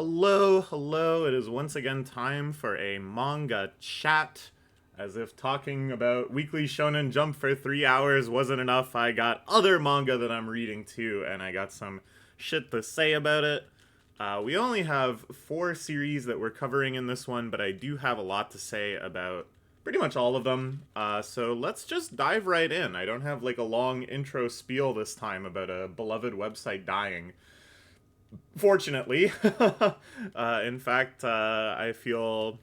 Hello, hello. It is once again time for a manga chat. As if talking about Weekly Shonen Jump for 3 hours wasn't enough, I got other manga that I'm reading too, and I got some shit to say about it. We only have 4 series that we're covering in this one, but I do have a lot to say about pretty much all of them. So let's just dive right in. I don't have like a long intro spiel this time about a beloved website dying. Fortunately. In fact, I feel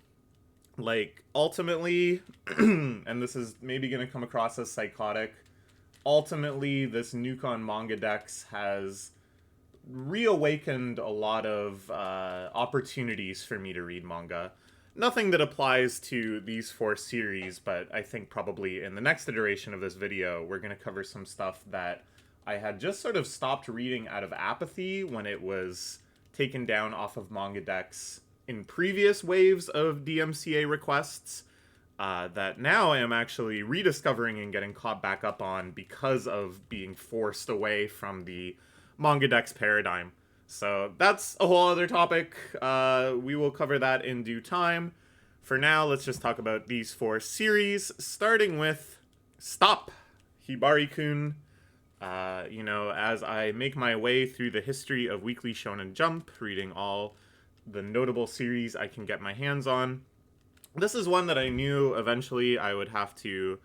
like ultimately, and this is maybe going to come across as psychotic, ultimately, this Nukon Manga Dex has reawakened a lot of opportunities for me to read manga. Nothing that applies to these 4 series, but I think probably in the next iteration of this video, we're going to cover some stuff that I had just sort of stopped reading out of apathy when it was taken down off of Manga Dex in previous waves of DMCA requests, that now I am actually rediscovering and getting caught back up on because of being forced away from the Manga Dex paradigm. So that's a whole other topic. We will cover that in due time. For now, let's just talk about these 4 series, starting with Stop, Hibari-kun. As I make my way through the history of Weekly Shonen Jump, reading all the notable series I can get my hands on, this is one that I knew eventually I would have to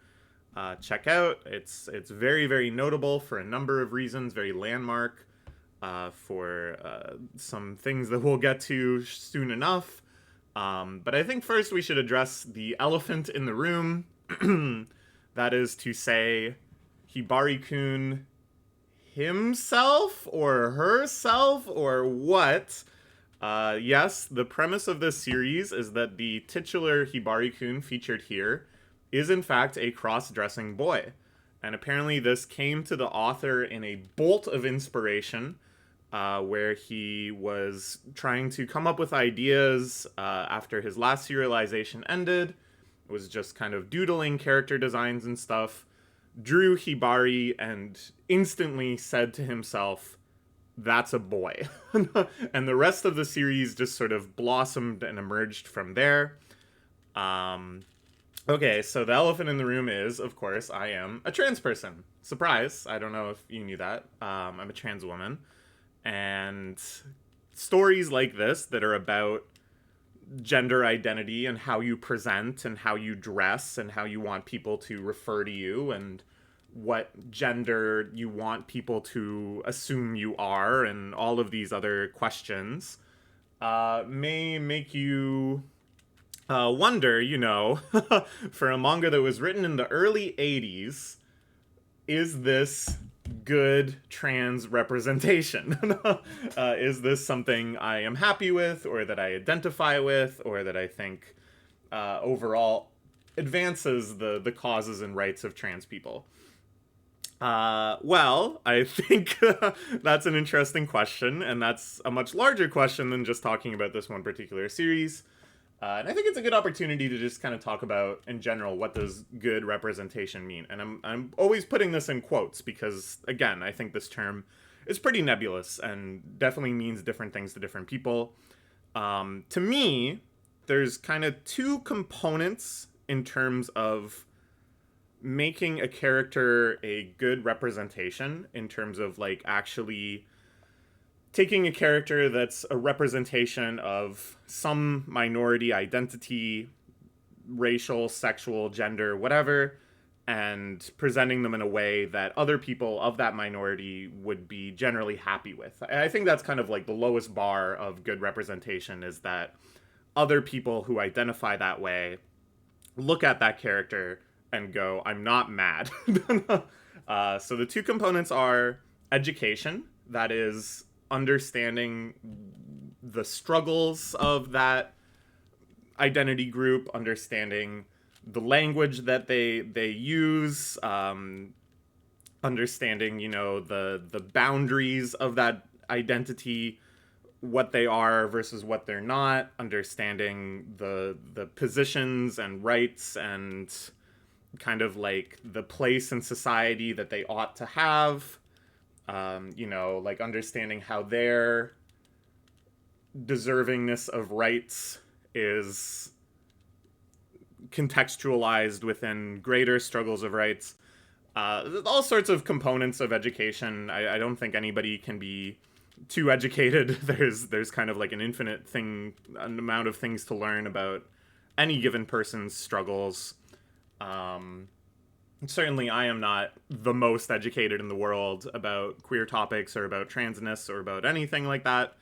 check out. It's very, very notable for a number of reasons, very landmark for some things that we'll get to soon enough. But I think first we should address the elephant in the room. That is to say, Hibari-kun himself or herself or what? Yes, the premise of this series is that the titular Hibari-kun featured here is in fact a cross-dressing boy. And apparently this came to the author in a bolt of inspiration, where he was trying to come up with ideas after his last serialization ended. It was just kind of doodling character designs and stuff. Drew Hibari and instantly said to himself, that's a boy. And the rest of the series just sort of blossomed and emerged from there. Okay, so the elephant in the room is, of course, I am a trans person. Surprise, I don't know if you knew that. I'm a trans woman. And stories like this that are about gender identity and how you present and how you dress and how you want people to refer to you and what gender you want people to assume you are and all of these other questions may make you wonder, for a manga that was written in the early 80s, is this good trans representation? Is this something I am happy with, or that I identify with, or that I think overall advances the causes and rights of trans people? Well, I think that's an interesting question, and that's a much larger question than just talking about this one particular series. And I think it's a good opportunity to just kind of talk about, in general, what does good representation mean. And I'm always putting this in quotes because, again, I think this term is pretty nebulous and definitely means different things to different people. To me, there's kind of 2 components in terms of making a character a good representation, in terms of, like, actually taking a character that's a representation of some minority identity, racial, sexual, gender, whatever, and presenting them in a way that other people of that minority would be generally happy with. I think that's kind of like the lowest bar of good representation, is that other people who identify that way look at that character and go, I'm not mad. So the 2 components are education, that is understanding the struggles of that identity group, understanding the language that they use, understanding, the boundaries of that identity, what they are versus what they're not, understanding the positions and rights and kind of like the place in society that they ought to have. Like understanding how their deservingness of rights is contextualized within greater struggles of rights. All sorts of components of education. I don't think anybody can be too educated. There's kind of like an amount of things to learn about any given person's struggles. Certainly I am not the most educated in the world about queer topics or about transness or about anything like that.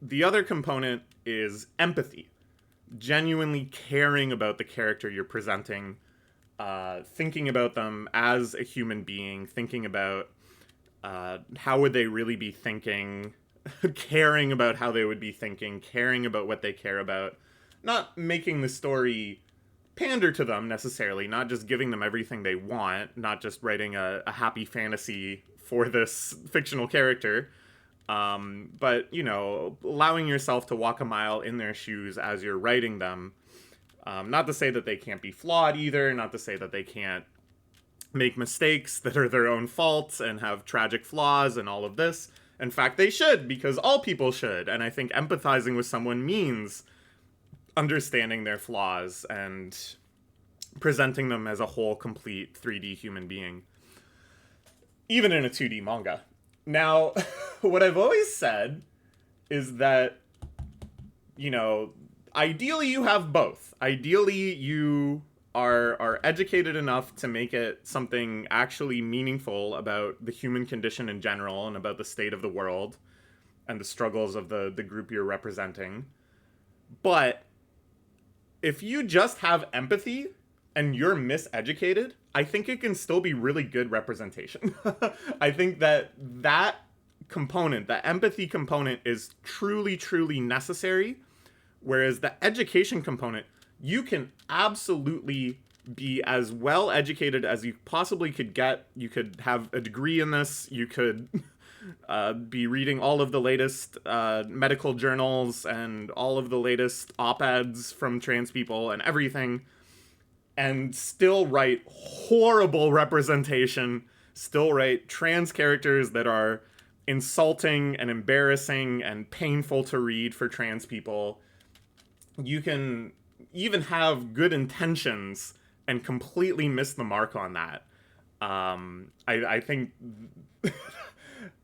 The other component is empathy. Genuinely caring about the character you're presenting, thinking about them as a human being, thinking about how would they really be thinking, caring about how they would be thinking, caring about what they care about, not making the story pander to them necessarily, not just giving them everything they want, not just writing a happy fantasy for this fictional character, but, you know, allowing yourself to walk a mile in their shoes as you're writing them. Not to say that they can't be flawed either, not to say that they can't make mistakes that are their own faults and have tragic flaws and all of this. In fact, they should, because all people should. And I think empathizing with someone means understanding their flaws and presenting them as a whole, complete 3D human being. Even in a 2D manga. Now, what I've always said is that, you know, ideally you have both. Ideally you are educated enough to make it something actually meaningful about the human condition in general and about the state of the world and the struggles of the group you're representing. But if you just have empathy and you're miseducated, I think it can still be really good representation. I think that component, the empathy component, is truly, truly necessary. Whereas the education component, you can absolutely be as well educated as you possibly could get. You could have a degree in this. You could be reading all of the latest medical journals and all of the latest op-eds from trans people and everything, and still write horrible representation, still write trans characters that are insulting and embarrassing and painful to read for trans people. You can even have good intentions and completely miss the mark on that. I think...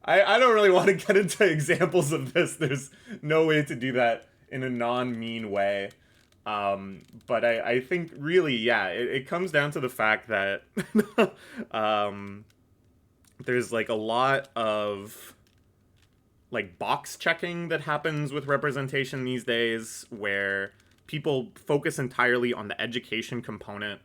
I don't really want to get into examples of this. There's no way to do that in a non-mean way. But I think really, yeah, it comes down to the fact that there's like a lot of like box checking that happens with representation these days, where people focus entirely on the education component,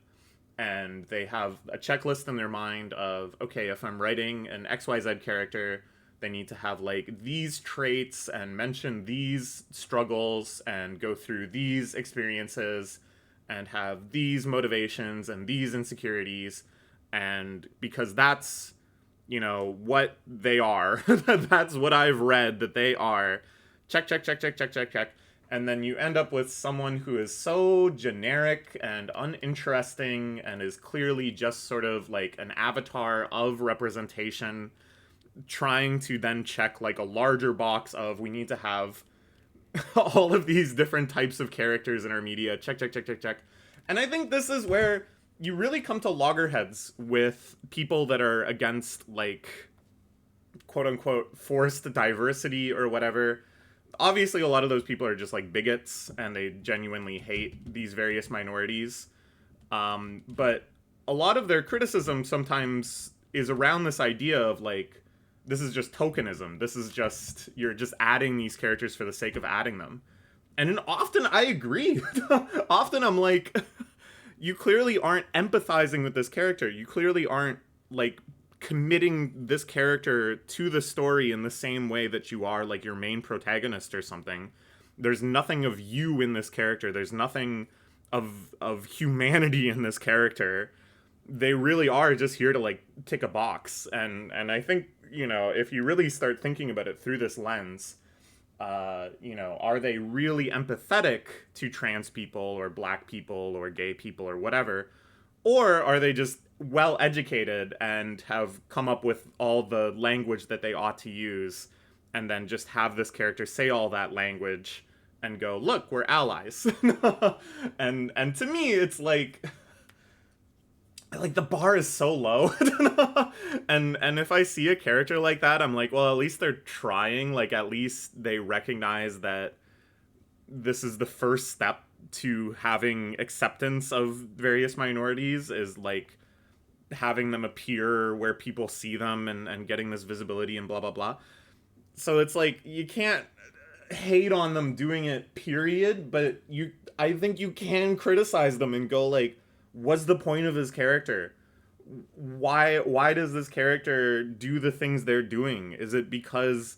and they have a checklist in their mind of, okay, if I'm writing an XYZ character, they need to have like these traits and mention these struggles and go through these experiences and have these motivations and these insecurities. And because that's, you know, what they are, that's what I've read that they are, check, check, check, check, check, check, check. And then you end up with someone who is so generic and uninteresting and is clearly just sort of like an avatar of representation, trying to then check like a larger box of, we need to have all of these different types of characters in our media, check, check, check, check, check. And I think this is where you really come to loggerheads with people that are against like quote unquote forced diversity or whatever. Obviously, a lot of those people are just like bigots and they genuinely hate these various minorities. But a lot of their criticism sometimes is around this idea of like, this is just tokenism. This is just, you're just adding these characters for the sake of adding them. And often I agree. Often I'm like, you clearly aren't empathizing with this character. You clearly aren't like committing this character to the story in the same way that you are like your main protagonist or something. There's nothing of you in this character. There's nothing of humanity in this character. They really are just here to like tick a box. And I think, you know, if you really start thinking about it through this lens, you know, are they really empathetic to trans people or black people or gay people or whatever? Or are they just well educated and have come up with all the language that they ought to use and then just have this character say all that language and go, look, we're allies. And to me, it's like the bar is so low. And if I see a character like that, I'm like, well, at least they're trying. Like, at least they recognize that this is the first step to having acceptance of various minorities, is like having them appear where people see them, and getting this visibility and blah blah blah. So it's like, you can't hate on them doing it, period, but I think you can criticize them and go like, what's the point of his character? Why does this character do the things they're doing? Is it because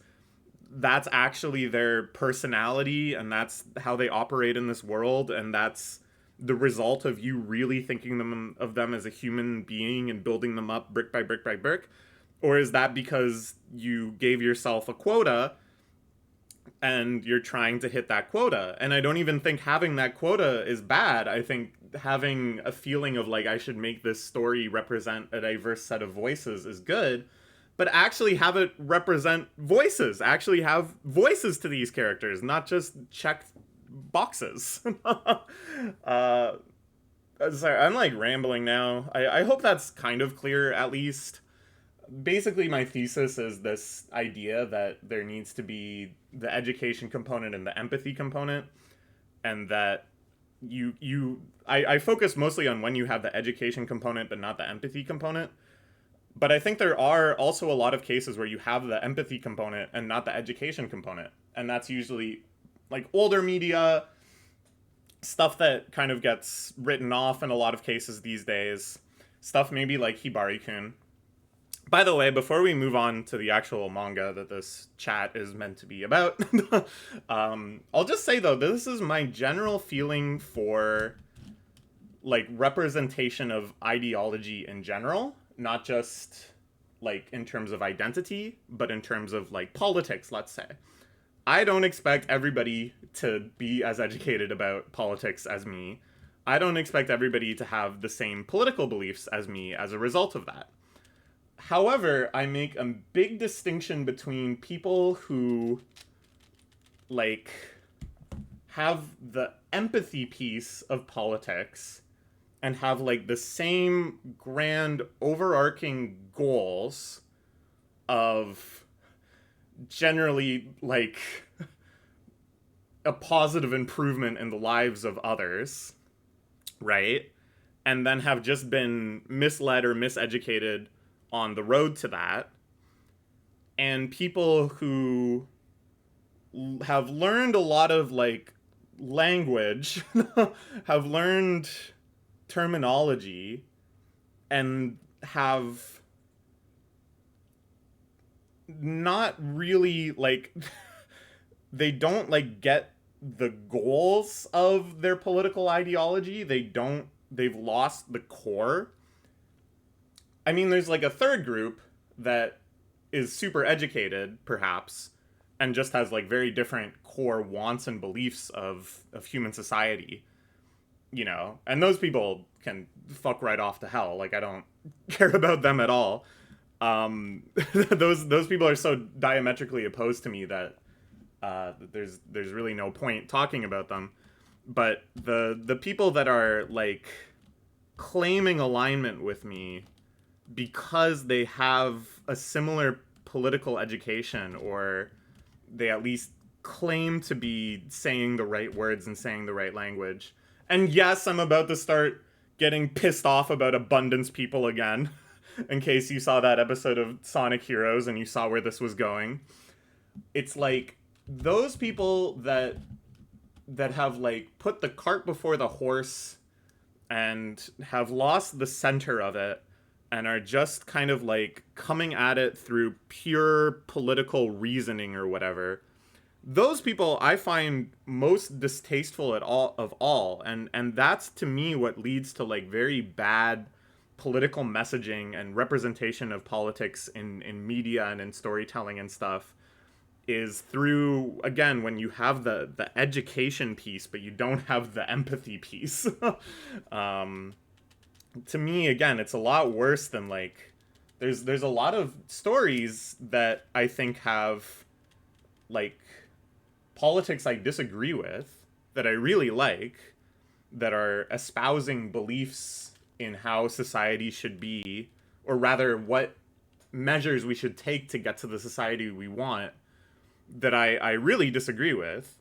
that's actually their personality and that's how they operate in this world, and that's the result of you really thinking of them as a human being and building them up brick by brick by brick? Or is that because you gave yourself a quota and you're trying to hit that quota? And I don't even think having that quota is bad. I think having a feeling of like, I should make this story represent a diverse set of voices is good, but actually have it represent voices. Actually have voices to these characters, not just check boxes. Sorry, I'm like rambling now. I hope that's kind of clear, at least. Basically, my thesis is this idea that there needs to be the education component and the empathy component, and that I focus mostly on when you have the education component but not the empathy component. But I think there are also a lot of cases where you have the empathy component and not the education component. And that's usually like older media, stuff that kind of gets written off in a lot of cases these days. Stuff maybe like Hibari-kun. By the way, before we move on to the actual manga that this chat is meant to be about, I'll just say, though, this is my general feeling for, like, representation of ideology in general. Not just, like, in terms of identity, but in terms of, like, politics, let's say. I don't expect everybody to be as educated about politics as me. I don't expect everybody to have the same political beliefs as me as a result of that. However, I make a big distinction between people who, like, have the empathy piece of politics and have, like, the same grand overarching goals of generally, like, a positive improvement in the lives of others, right? And then have just been misled or miseducated on the road to that, and people who have learned a lot of, like, language, have learned terminology, and have not really, like, they don't, like, get the goals of their political ideology. They've lost the core. I mean, there's, like, a third group that is super educated, perhaps, and just has, like, very different core wants and beliefs of human society, you know? And those people can fuck right off to hell. Like, I don't care about them at all. Those people are so diametrically opposed to me that there's really no point talking about them. But the people that are, like, claiming alignment with me because they have a similar political education, or they at least claim to be saying the right words and saying the right language. And yes, I'm about to start getting pissed off about abundance people again, in case you saw that episode of Sonic Heroes and you saw where this was going. It's like, those people that have, like, put the cart before the horse and have lost the center of it, and are just kind of, like, coming at it through pure political reasoning or whatever. Those people I find most distasteful of all, and that's, to me, what leads to, like, very bad political messaging and representation of politics in media and in storytelling and stuff, is through, again, when you have the education piece, but you don't have the empathy piece. To me, again, it's a lot worse than, like, there's a lot of stories that I think have like, politics I disagree with, that I really like, that are espousing beliefs in how society should be, or rather what measures we should take to get to the society we want, that I really disagree with.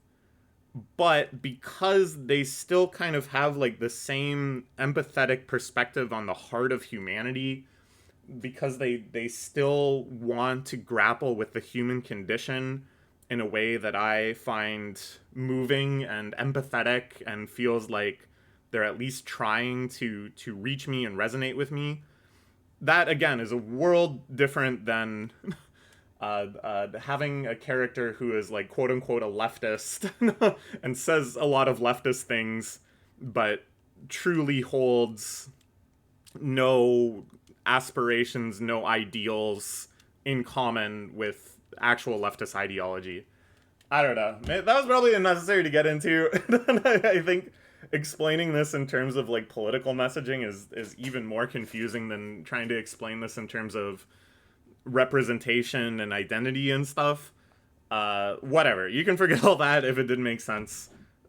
But because they still kind of have like the same empathetic perspective on the heart of humanity, because they still want to grapple with the human condition in a way that I find moving and empathetic, and feels like they're at least trying to reach me and resonate with me. That again is a world different than having a character who is like quote unquote a leftist and says a lot of leftist things, but truly holds no aspirations, no ideals in common with actual leftist ideology. I don't know. That was probably unnecessary to get into. I think explaining this in terms of like political messaging is even more confusing than trying to explain this in terms of representation and identity and stuff. Whatever. You can forget all that if it didn't make sense.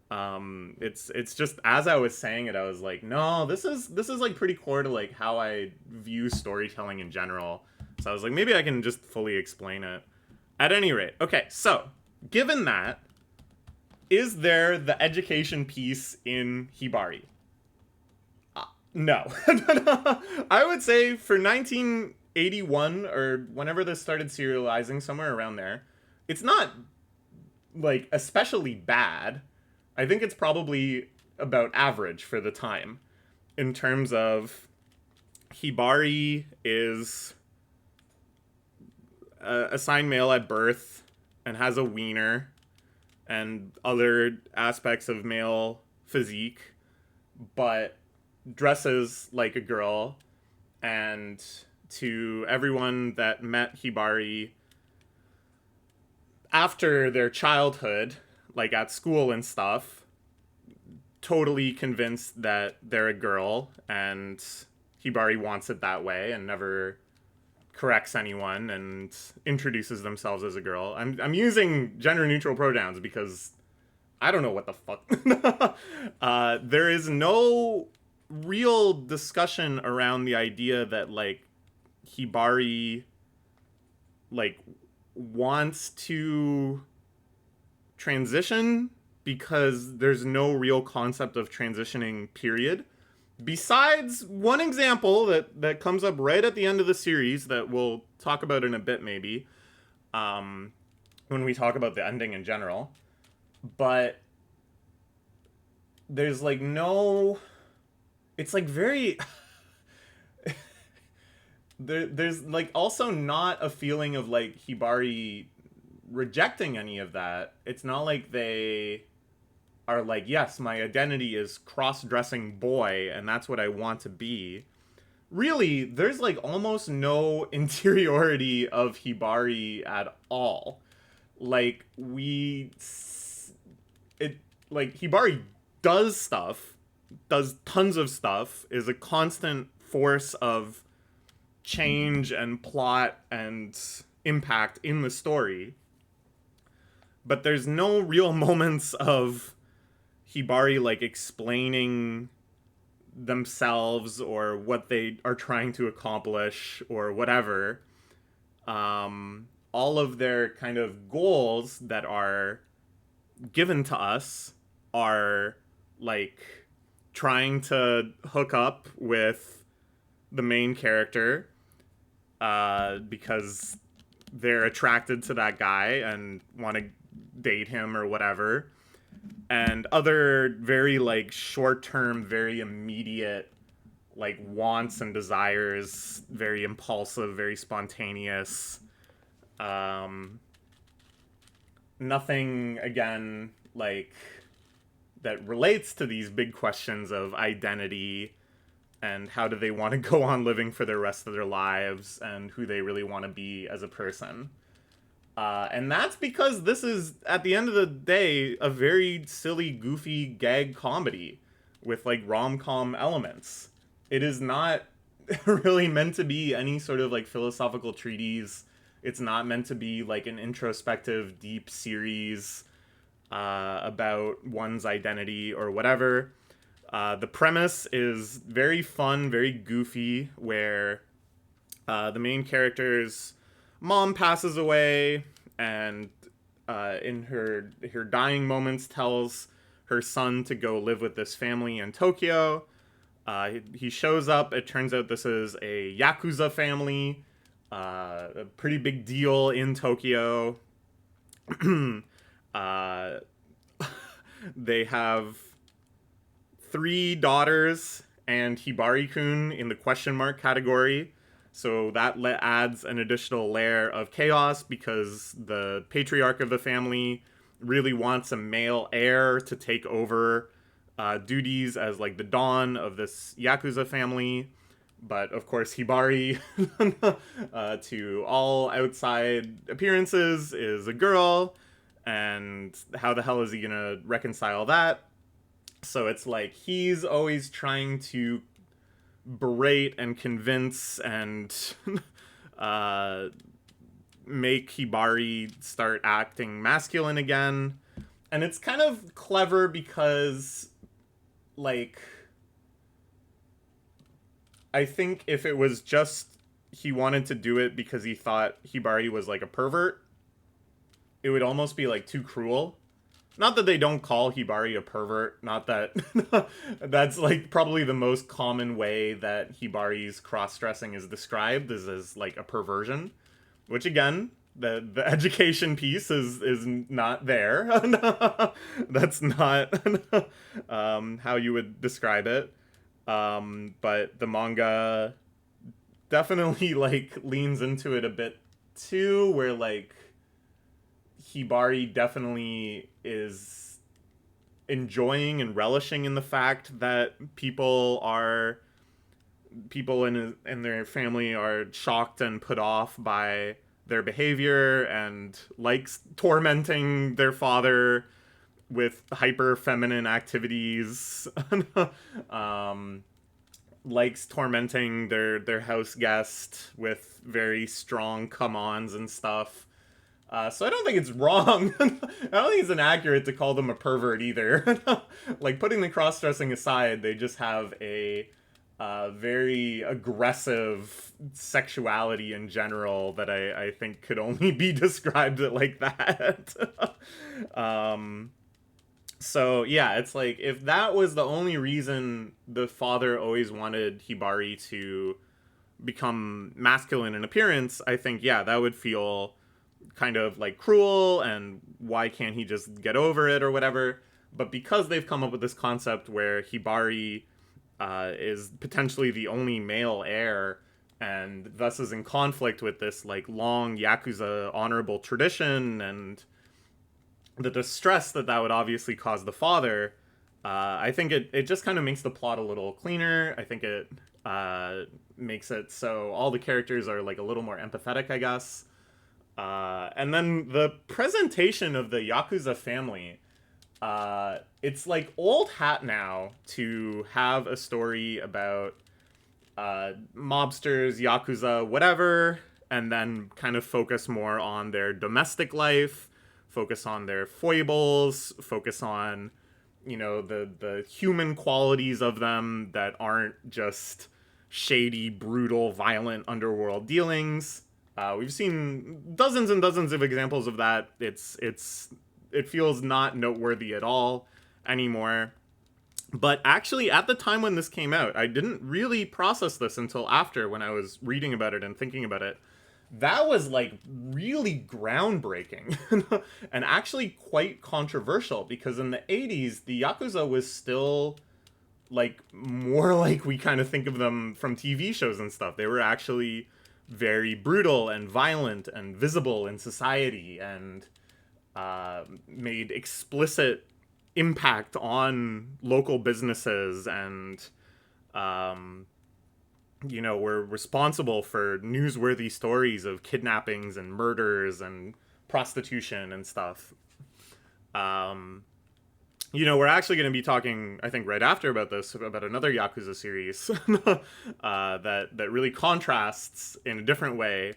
It's just, as I was saying it, I was like, no, this is like pretty core to like how I view storytelling in general. So I was like, maybe I can just fully explain it. At any rate, okay, so given that, is there the education piece in Hibari? No. I would say for 1981 or whenever this started serializing, somewhere around there, it's not like especially bad. I think it's probably about average for the time in terms of Hibari is assigned male at birth and has a wiener and other aspects of male physique, but dresses like a girl. And to everyone that met Hibari after their childhood, like at school and stuff, totally convinced that they're a girl, and Hibari wants it that way and never corrects anyone and introduces themselves as a girl. I'm using gender neutral pronouns because I don't know what the fuck. There is no real discussion around the idea that like Hibari like wants to transition, because there's no real concept of transitioning, period. Besides one example that comes up right at the end of the series that we'll talk about in a bit, maybe, when we talk about the ending in general. But there's like no... It's like very... there's like also not a feeling of like Hibari rejecting any of that. It's not like they are like, yes, my identity is cross-dressing boy and that's what I want to be. Really, there's like almost no interiority of Hibari at all. Like Hibari does stuff, does tons of stuff, is a constant force of change and plot and impact in the story. But there's no real moments of Hibari like explaining themselves or what they are trying to accomplish or whatever. All of their kind of goals that are given to us are like trying to hook up with the main character because they're attracted to that guy and want to date him or whatever, and other very like short-term, very immediate like wants and desires, very impulsive, very spontaneous. Nothing again like that relates to these big questions of identity and how do they want to go on living for the rest of their lives and who they really want to be as a person. And that's because this is, at the end of the day, a very silly, goofy gag comedy with, like, rom-com elements. It is not really meant to be any sort of, like, philosophical treatise. It's not meant to be like an introspective, deep series about one's identity or whatever. The premise is very fun, very goofy, where the main character's mom passes away, and in her dying moments tells her son to go live with this family in Tokyo. He shows up. It turns out this is a Yakuza family, a pretty big deal in Tokyo. They have 3 daughters and Hibari-kun in the question mark category. So that adds an additional layer of chaos because the patriarch of the family really wants a male heir to take over duties as like the Don of this Yakuza family. But of course, Hibari, to all outside appearances, is a girl. And how the hell is he gonna reconcile that? So it's like he's always trying to berate and convince and make Hibari start acting masculine again. And it's kind of clever because, like, I think if it was just he wanted to do it because he thought Hibari was like a pervert, it would almost be like too cruel. Not that they don't call Hibari a pervert, not that that's like probably the most common way that Hibari's cross-dressing is described, is as like a perversion, which again, the education piece is not there. That's not how you would describe it. But the manga definitely like leans into it a bit too, where like Hibari definitely is enjoying and relishing in the fact that people in their family are shocked and put off by their behavior, and likes tormenting their father with hyper feminine activities. Likes tormenting their house guest with very strong come-ons and stuff. So I don't think it's wrong. I don't think it's inaccurate to call them a pervert either. Like, putting the cross-dressing aside, they just have a very aggressive sexuality in general that I think could only be described like that. So yeah, it's like, if that was the only reason the father always wanted Hibari to become masculine in appearance, I think, yeah, that would feel kind of like cruel, and why can't he just get over it or whatever. But because they've come up with this concept where Hibari is potentially the only male heir, and thus is in conflict with this like long Yakuza honorable tradition, and the distress that would obviously cause the father, I think it just kind of makes the plot a little cleaner. I think it makes it so all the characters are like a little more empathetic, I guess. And then the presentation of the Yakuza family, it's like old hat now to have a story about mobsters, Yakuza, whatever, and then kind of focus more on their domestic life, focus on their foibles, focus on, you know, the human qualities of them that aren't just shady, brutal, violent underworld dealings. We've seen dozens and dozens of examples of that. It feels not noteworthy at all anymore. But actually, at the time when this came out, I didn't really process this until after, when I was reading about it and thinking about it. That was like really groundbreaking and actually quite controversial, because in the 80s, the Yakuza was still like more like we kind of think of them from TV shows and stuff. They were actually very brutal and violent and visible in society, and made explicit impact on local businesses, and you know, were responsible for newsworthy stories of kidnappings and murders and prostitution and stuff. You know, we're actually going to be talking, I think, right after about this, about another Yakuza series that really contrasts in a different way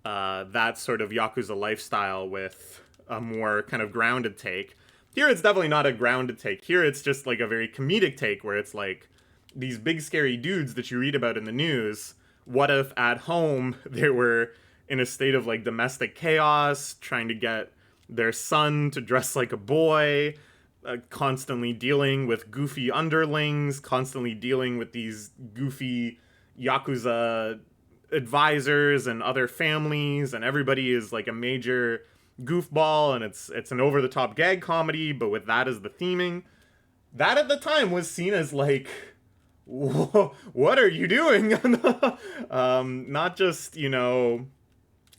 that sort of Yakuza lifestyle with a more kind of grounded take. Here it's definitely not a grounded take. Here it's just like a very comedic take where it's like these big scary dudes that you read about in the news. What if at home they were in a state of like domestic chaos, trying to get their son to dress like a boy, constantly dealing with goofy underlings, constantly dealing with these goofy Yakuza advisors and other families, and everybody is like a major goofball, and it's an over-the-top gag comedy, but with that as the theming. That at the time was seen as like, what are you doing? Not just,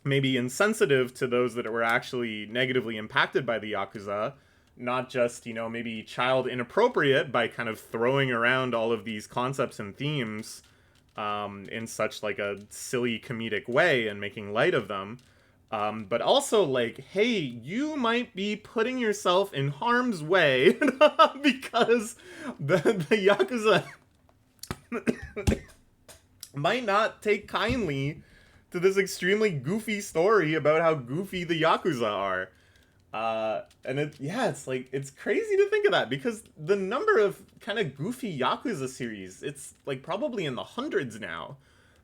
maybe insensitive to those that were actually negatively impacted by the Yakuza, not just, maybe child inappropriate by kind of throwing around all of these concepts and themes in such like a silly comedic way and making light of them. But also like, hey, you might be putting yourself in harm's way because the Yakuza might not take kindly to this extremely goofy story about how goofy the Yakuza are. And it's like, it's crazy to think of that, because the number of kind of goofy Yakuza series, it's like probably in the hundreds now,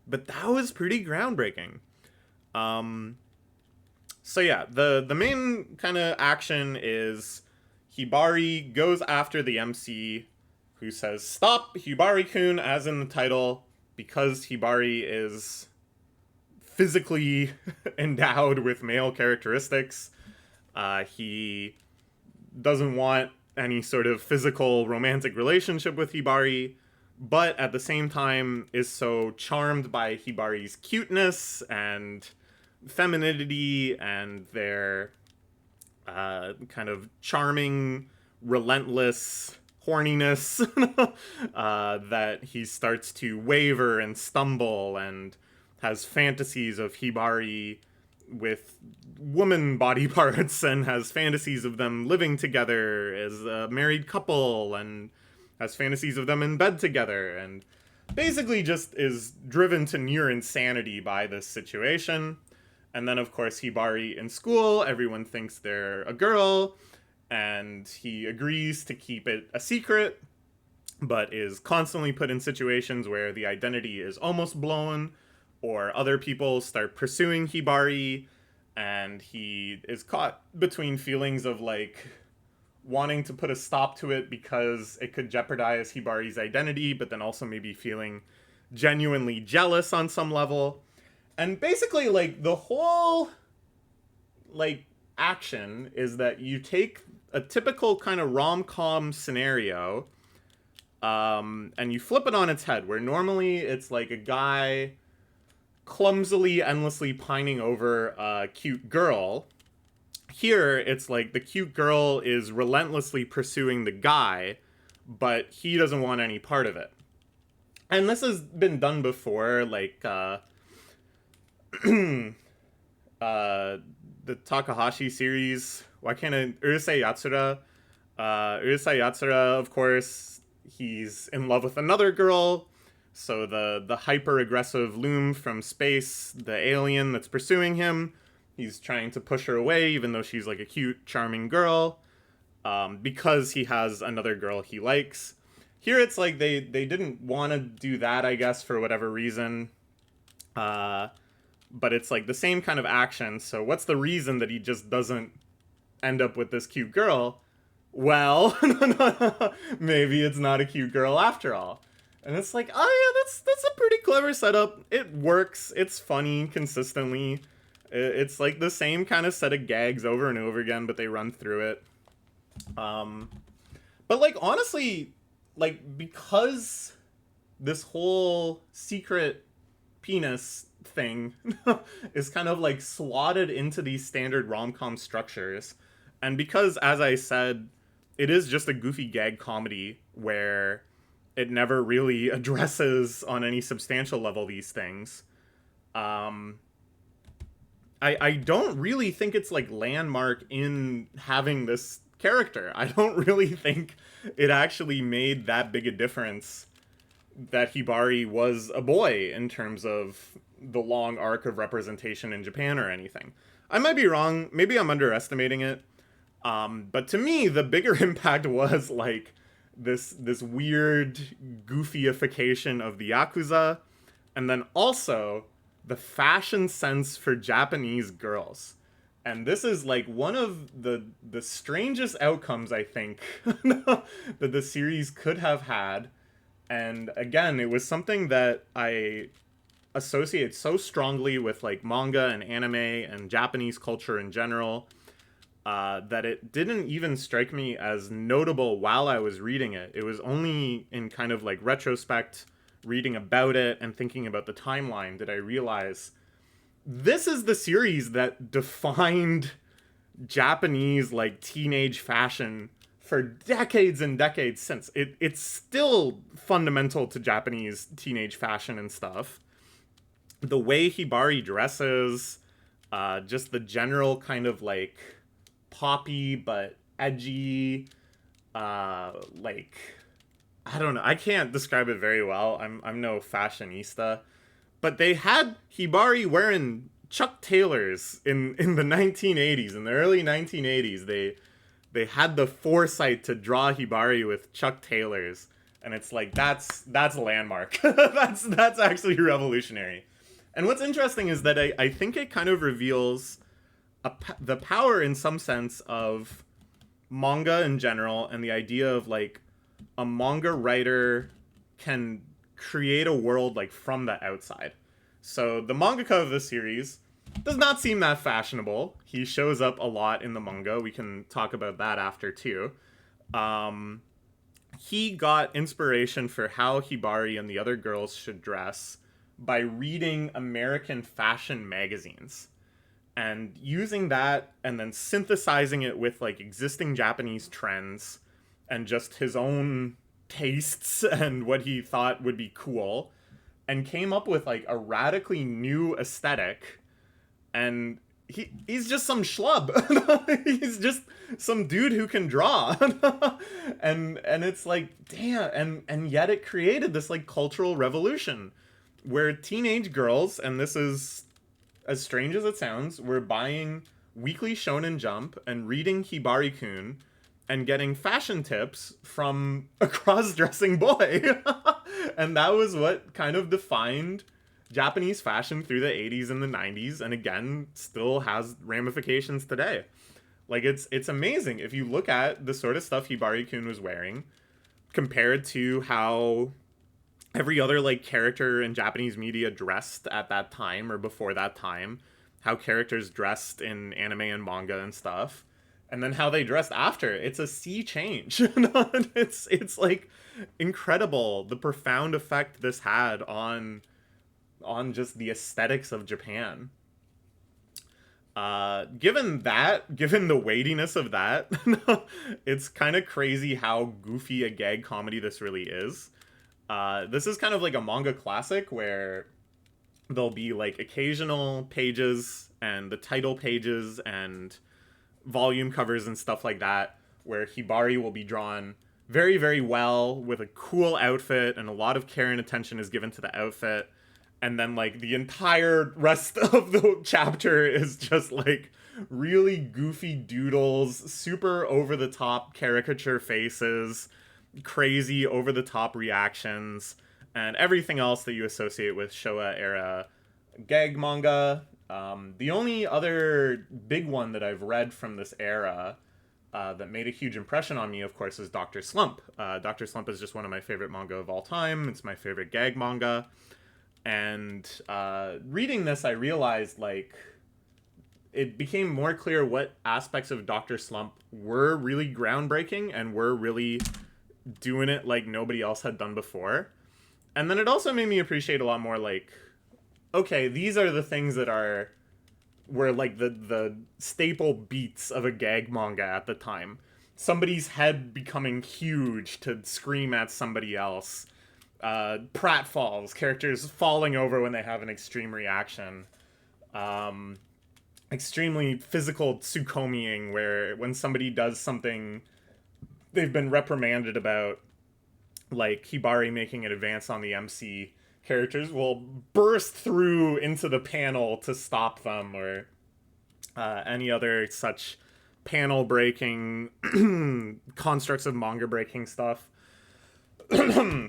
but that was pretty groundbreaking. So yeah, the main kind of action is Hibari goes after the MC, who says, "Stop, Hibari-kun," as in the title, because Hibari is physically endowed with male characteristics. He doesn't want any sort of physical romantic relationship with Hibari, but at the same time is so charmed by Hibari's cuteness and femininity and their kind of charming, relentless horniness that he starts to waver and stumble and has fantasies of Hibari with woman body parts and has fantasies of them living together as a married couple and has fantasies of them in bed together, and basically just is driven to near insanity by this situation. And then, of course, Hibari in school, everyone thinks they're a girl, and he agrees to keep it a secret, but is constantly put in situations where the identity is almost blown, or other people start pursuing Hibari, and he is caught between feelings of, like, wanting to put a stop to it because it could jeopardize Hibari's identity, but then also maybe feeling genuinely jealous on some level. And basically, like, the whole, like, action is that you take a typical kind of rom-com scenario, and you flip it on its head, where normally it's, like, a guy clumsily, endlessly pining over a cute girl. Here, it's like the cute girl is relentlessly pursuing the guy, but he doesn't want any part of it. And this has been done before, like, the Takahashi series. Why can't I? Urusei Yatsura. Urusei Yatsura, of course, he's in love with another girl. So the hyper-aggressive loom from space, the alien that's pursuing him, he's trying to push her away, even though she's like a cute, charming girl, because he has another girl he likes. Here it's like they didn't want to do that, I guess, for whatever reason. But it's like the same kind of action, so what's the reason that he just doesn't end up with this cute girl? Well, maybe it's not a cute girl after all. And it's like, oh yeah, that's a pretty clever setup. It works. It's funny consistently. It's like the same kind of set of gags over and over again, but they run through it. But like, honestly, like, because this whole secret penis thing is kind of like slotted into these standard rom-com structures, and because, as I said, it is just a goofy gag comedy where it never really addresses on any substantial level these things. I don't really think it's like landmark in having this character. I don't really think it actually made that big a difference that Hibari was a boy in terms of the long arc of representation in Japan or anything. I might be wrong. Maybe I'm underestimating it. But to me, the bigger impact was like this weird goofyification of the Yakuza, and then also the fashion sense for Japanese girls. And this is like one of the strangest outcomes, I think, that the series could have had. And again, it was something that I associate so strongly with like manga and anime and Japanese culture in general, that it didn't even strike me as notable while I was reading it. It was only in kind of like retrospect, reading about it and thinking about the timeline, did I realize this is the series that defined Japanese like teenage fashion for decades and decades since. It's still fundamental to Japanese teenage fashion and stuff. The way Hibari dresses, just the general kind of like poppy but edgy, like, I don't know, I can't describe it very well. I'm no fashionista, but they had Hibari wearing Chuck Taylors in the 1980s, in the early 1980s. They had the foresight to draw Hibari with Chuck Taylors, and it's like that's a landmark. that's actually revolutionary. And what's interesting is that I think it kind of reveals the power in some sense of manga in general, and the idea of like a manga writer can create a world like from the outside. So the mangaka of the series does not seem that fashionable. He shows up a lot in the manga. We can talk about that after too. He got inspiration for how Hibari and the other girls should dress by reading American fashion magazines and using that and then synthesizing it with like existing Japanese trends and just his own tastes and what he thought would be cool, and came up with like a radically new aesthetic. And he's just some schlub. He's just some dude who can draw. and it's like, damn, and yet it created this like cultural revolution where teenage girls, and this is as strange as it sounds, were buying Weekly Shonen Jump and reading Hibari-kun and getting fashion tips from a cross-dressing boy. And that was what kind of defined Japanese fashion through the 80s and the 90s, and again, still has ramifications today. Like, it's amazing if you look at the sort of stuff Hibari-kun was wearing compared to how every other like character in Japanese media dressed at that time or before that time, how characters dressed in anime and manga and stuff, and then how they dressed after. It's a sea change. It's like incredible the profound effect this had on just the aesthetics of Japan. Given the weightiness of that, it's kind of crazy how goofy a gag comedy this really is. This is kind of like a manga classic where there'll be like occasional pages and the title pages and volume covers and stuff like that where Hibari will be drawn very, very well with a cool outfit, and a lot of care and attention is given to the outfit. And then like the entire rest of the chapter is just like really goofy doodles, super over the top caricature faces, crazy over the top reactions, and everything else that you associate with Showa era gag manga. The only other big one that I've read from this era that made a huge impression on me, of course, is Dr. Slump. Dr. Slump is just one of my favorite manga of all time. It's my favorite gag manga. And reading this, I realized, like, it became more clear what aspects of Dr. Slump were really groundbreaking and were really doing it like nobody else had done before. And then it also made me appreciate a lot more, like, okay, these are the things that were like the staple beats of a gag manga at the time. Somebody's head becoming huge to scream at somebody else. Pratfalls, characters falling over when they have an extreme reaction. Extremely physical tsukomying, where when somebody does something they've been reprimanded about, like Hibari making an advance on the MC characters will burst through into the panel to stop them, or any other such panel breaking, constructs of manga breaking stuff.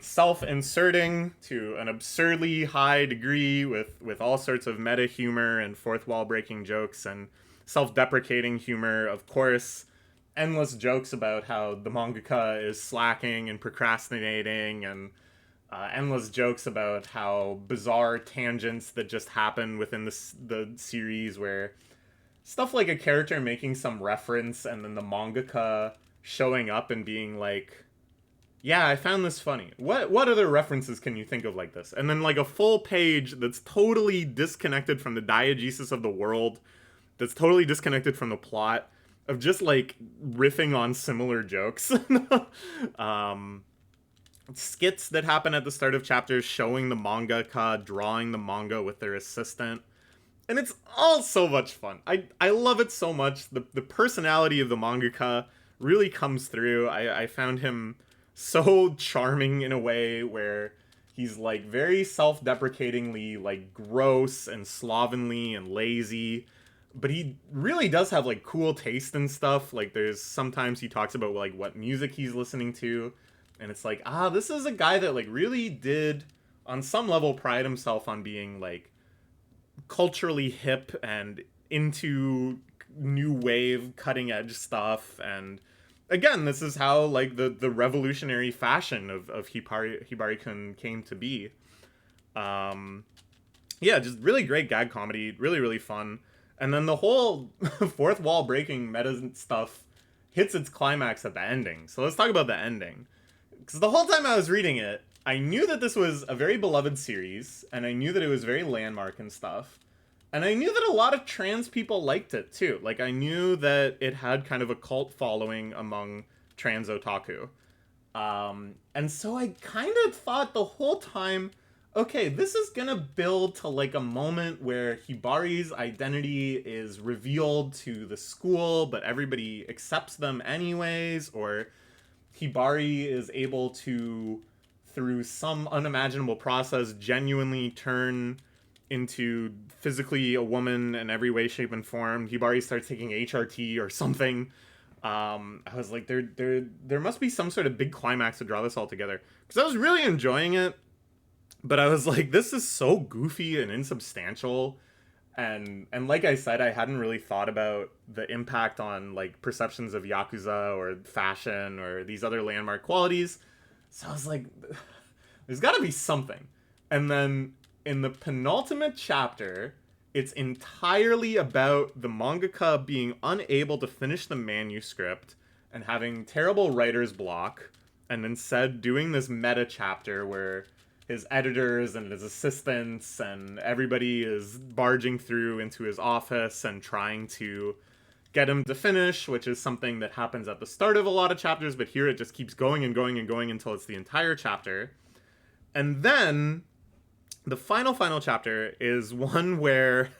Self-inserting to an absurdly high degree with all sorts of meta humor and fourth wall breaking jokes and self-deprecating humor. Of course, endless jokes about how the mangaka is slacking and procrastinating, and endless jokes about how bizarre tangents that just happen within the series, where stuff like a character making some reference and then the mangaka showing up and being like, yeah, I found this funny. What other references can you think of like this? And then like a full page that's totally disconnected from the diegesis of the world, that's totally disconnected from the plot, of just like riffing on similar jokes. Skits that happen at the start of chapters showing the mangaka drawing the manga with their assistant. And it's all so much fun. I love it so much. The personality of the mangaka really comes through. I found him so charming in a way where he's like very self-deprecatingly like gross and slovenly and lazy, but he really does have like cool taste and stuff. Like there's sometimes he talks about like what music he's listening to, and it's like, this is a guy that like really did on some level pride himself on being like culturally hip and into new wave cutting edge stuff. And again, this is how like the revolutionary fashion of Hibari-kun came to be. Yeah, just really great gag comedy, really, really fun. And then the whole fourth wall breaking meta stuff hits its climax at the ending. So let's talk about the ending. Because the whole time I was reading it, I knew that this was a very beloved series, and I knew that it was very landmark and stuff. And I knew that a lot of trans people liked it, too. Like, I knew that it had kind of a cult following among trans otaku. And so I kind of thought the whole time, okay, this is gonna build to, like, a moment where Hibari's identity is revealed to the school, but everybody accepts them anyways, or Hibari is able to, through some unimaginable process, genuinely turn into physically a woman in every way, shape, and form. Hibari starts taking HRT or something. I was like, there must be some sort of big climax to draw this all together. Because I was really enjoying it, but I was like, this is so goofy and insubstantial. And like I said, I hadn't really thought about the impact on like perceptions of Yakuza or fashion or these other landmark qualities. So I was like, there's got to be something. And then in the penultimate chapter, it's entirely about the mangaka being unable to finish the manuscript and having terrible writer's block, and instead doing this meta chapter where his editors and his assistants and everybody is barging through into his office and trying to get him to finish, which is something that happens at the start of a lot of chapters, but here it just keeps going and going and going until it's the entire chapter. And then the final chapter is one where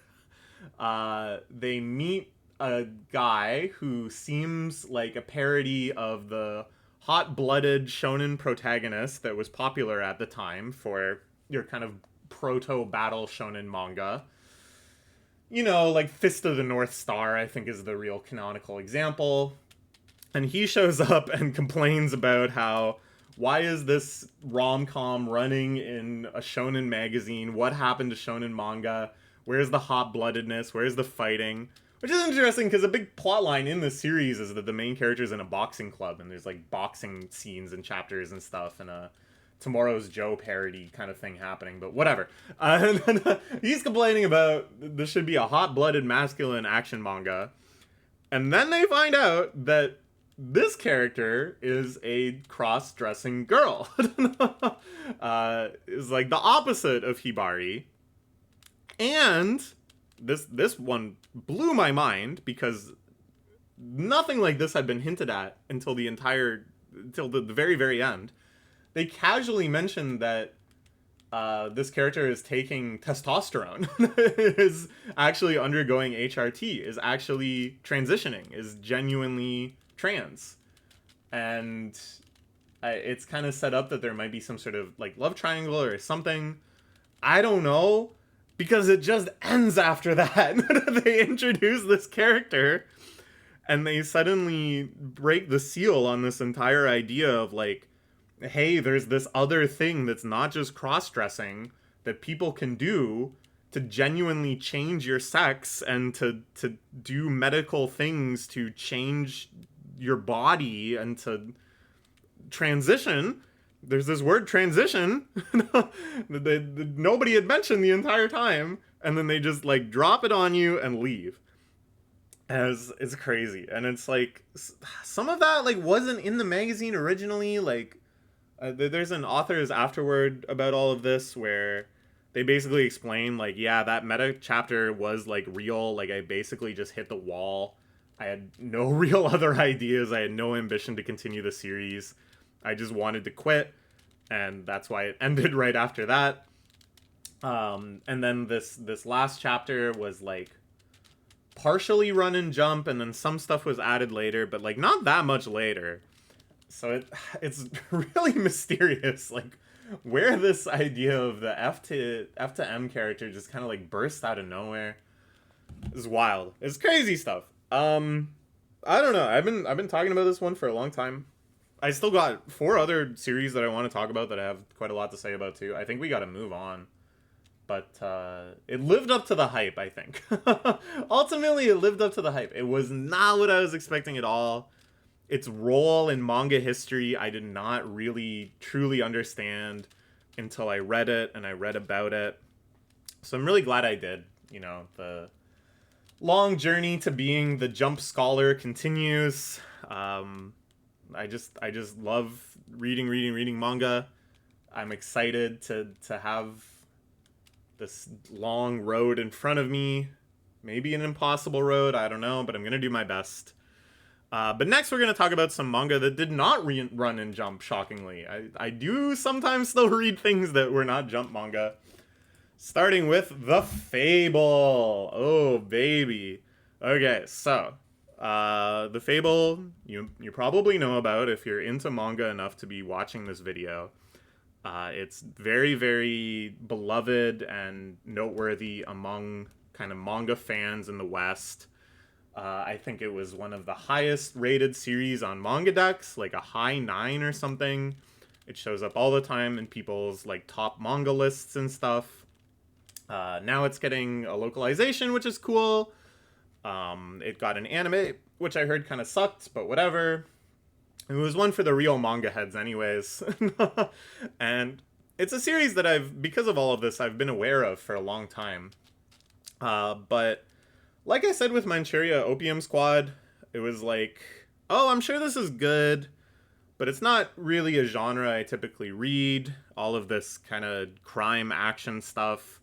they meet a guy who seems like a parody of the hot-blooded shonen protagonist that was popular at the time for your kind of proto-battle shonen manga. You know, like Fist of the North Star, I think, is the real canonical example. And he shows up and complains about how, why is this rom-com running in a shonen magazine? What happened to shonen manga? Where's the hot-bloodedness? Where's the fighting? Which is interesting, because a big plotline in this series is that the main character's in a boxing club, and there's, like, boxing scenes and chapters and stuff, and a Tomorrow's Joe parody kind of thing happening, but whatever. And then, he's complaining about this should be a hot-blooded masculine action manga. And then they find out that this character is a cross-dressing girl. Is like the opposite of Hibari. And this one blew my mind, because nothing like this had been hinted at until the very, very end. They casually mentioned that this character is taking testosterone, is actually undergoing HRT, is actually transitioning, is genuinely trans. And it's kind of set up that there might be some sort of like love triangle or something. I don't know, because it just ends after that. They introduce this character and they suddenly break the seal on this entire idea of like, hey, there's this other thing that's not just cross-dressing that people can do to genuinely change your sex and to do medical things to change your body and to transition. There's this word transition that nobody had mentioned the entire time, and then they just like drop it on you and leave. As it's crazy, and it's like some of that like wasn't in the magazine originally. Like there's an author's afterword about all of this where they basically explain like, yeah, that meta chapter was like real. Like I basically just hit the wall. I had no real other ideas. I had no ambition to continue the series. I just wanted to quit, and that's why it ended right after that. And then this last chapter was like partially run and jump, and then some stuff was added later, but like not that much later. So it's really mysterious, like where this idea of the F to M character just kind of like burst out of nowhere. It's wild. It's crazy stuff. I don't know. I've been talking about this one for a long time. I still got 4 other series that I want to talk about that I have quite a lot to say about too. I think we got to move on. But it lived up to the hype, I think. Ultimately, it lived up to the hype. It was not what I was expecting at all. Its role in manga history, I did not really truly understand until I read it and I read about it. So I'm really glad I did. You know, the long journey to being the Jump scholar continues. I just love reading manga. I'm excited to have this long road in front of me. Maybe an impossible road, I don't know, but I'm going to do my best. But next we're going to talk about some manga that did not run in Jump, shockingly. I do sometimes still read things that were not Jump manga. Starting with The Fable. Oh, baby. Okay, so The Fable, you probably know about if you're into manga enough to be watching this video. It's very, very beloved and noteworthy among kind of manga fans in the West. I think it was one of the highest rated series on Mangadex, like a high 9 or something. It shows up all the time in people's like top manga lists and stuff. Now it's getting a localization, which is cool. It got an anime, which I heard kind of sucked, but whatever. It was one for the real manga heads anyways. And it's a series that because of all of this, I've been aware of for a long time. But like I said with Manchuria Opium Squad, it was like, oh, I'm sure this is good, but it's not really a genre I typically read. All of this kind of crime action stuff,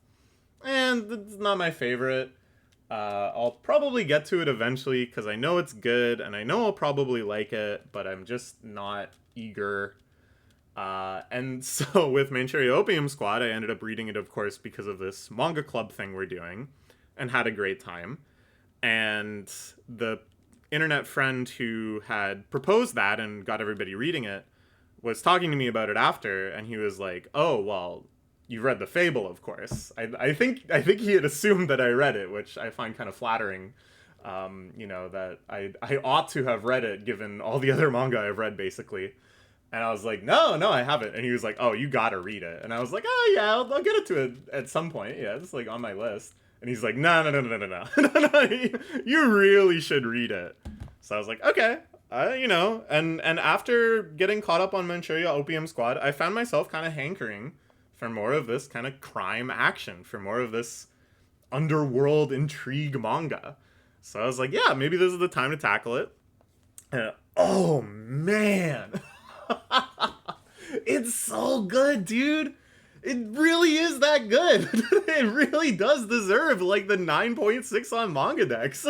and it's not my favorite. I'll probably get to it eventually because I know it's good and I know I'll probably like it, but I'm just not eager. And so with Manchuria Opium Squad, I ended up reading it, of course, because of this manga club thing we're doing, and had a great time. And the internet friend who had proposed that and got everybody reading it was talking to me about it after, and he was like, oh, well, you've read The Fable, of course. I think he had assumed that I read it, which I find kind of flattering. That I ought to have read it given all the other manga I've read, basically. And I was like, no, I haven't. And he was like, oh, you gotta read it. And I was like, oh, yeah, I'll get it to it at some point. Yeah, it's like on my list. And he's like, no. You really should read it. So I was like, okay. And after getting caught up on Manchuria Opium Squad, I found myself kind of hankering for more of this kind of crime action, for more of this underworld intrigue manga. So I was like, yeah, maybe this is the time to tackle it. And, oh, man. It's so good, dude. It really is that good. It really does deserve like the 9.6 on Mangadex.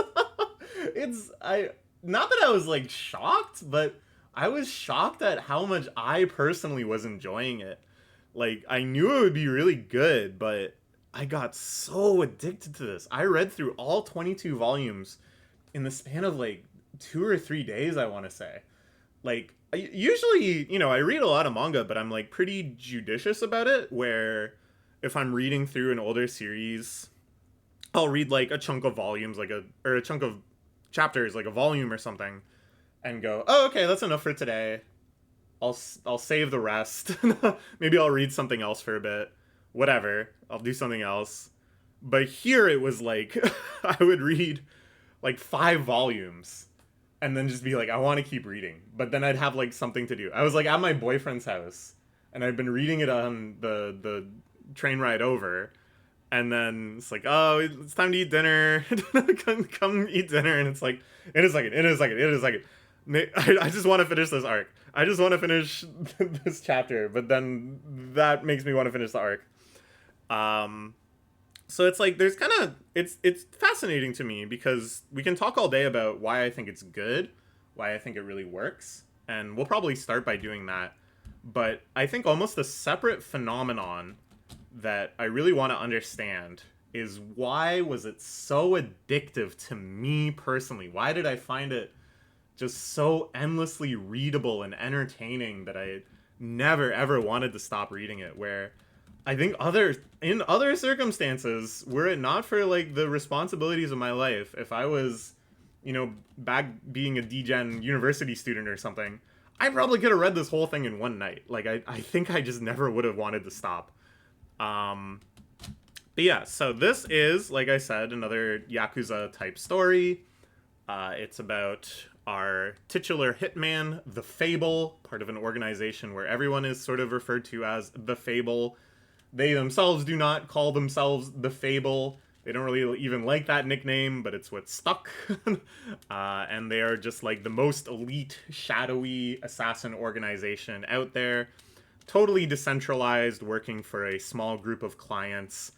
Not that I was like shocked, but I was shocked at how much I personally was enjoying it. Like, I knew it would be really good, but I got so addicted to this. I read through all 22 volumes in the span of like 2 or 3 days, I want to say. Like, usually, I read a lot of manga, but I'm like pretty judicious about it, where if I'm reading through an older series, I'll read like a chunk of volumes, or a chunk of chapters, like a volume or something, and go, oh, okay, that's enough for today. I'll save the rest. Maybe I'll read something else for a bit. Whatever. I'll do something else. But here it was like I would read like 5 volumes and then just be like, I want to keep reading. But then I'd have like something to do. I was like at my boyfriend's house and I'd been reading it on the train ride over. And then it's like, oh, it's time to eat dinner. come eat dinner. And it's like, it is like it. I just want to finish this arc. I just want to finish this chapter. But then that makes me want to finish the arc. So it's like there's kind of it's fascinating to me because we can talk all day about why I think it's good, why I think it really works, and we'll probably start by doing that. But I think almost a separate phenomenon that I really want to understand is why was it so addictive to me personally? Why did I find it just so endlessly readable and entertaining that I never ever wanted to stop reading it? Where I think in other circumstances, were it not for like the responsibilities of my life, if I was, back being a D-Gen university student or something, I probably could have read this whole thing in one night. Like I think I just never would have wanted to stop. But yeah, so this is, like I said, another Yakuza type story. It's about our titular hitman, the Fable, part of an organization where everyone is sort of referred to as the Fable. They themselves do not call themselves the Fable. They don't really even like that nickname, but it's what stuck. And they are just like the most elite, shadowy assassin organization out there. Totally decentralized, working for a small group of clients,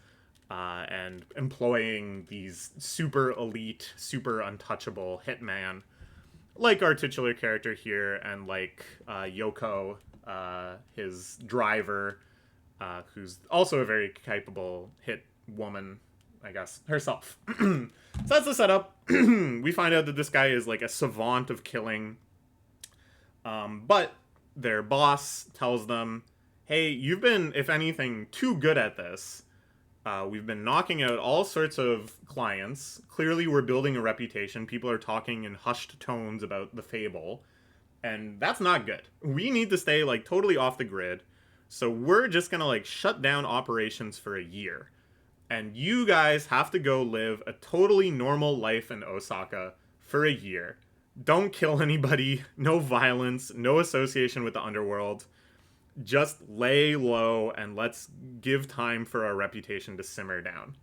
and employing these super elite, super untouchable hitman, like our titular character here, and like Yoko, his driver, who's also a very capable hit woman, I guess, herself. So that's the setup. We find out that this guy is like a savant of killing, but their boss tells them, hey, you've been, if anything, too good at this. We've been knocking out all sorts of clients. Clearly, we're building a reputation. People are talking in hushed tones about the Fable. And that's not good. We need to stay, like, totally off the grid. So we're just gonna, like, shut down operations for a year. And you guys have to go live a totally normal life in Osaka for a year. Don't kill anybody. No violence. No association with the underworld. Just lay low and let's give time for our reputation to simmer down.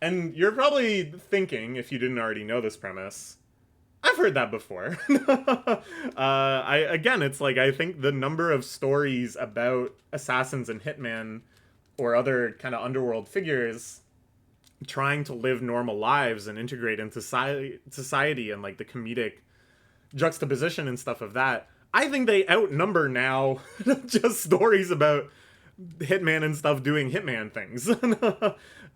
And you're probably thinking, if you didn't already know this premise, I've heard that before. It's like, I think the number of stories about assassins and hitmen or other kind of underworld figures trying to live normal lives and integrate into society and like the comedic juxtaposition and stuff of that, I think they outnumber now just stories about Hitman and stuff doing Hitman things.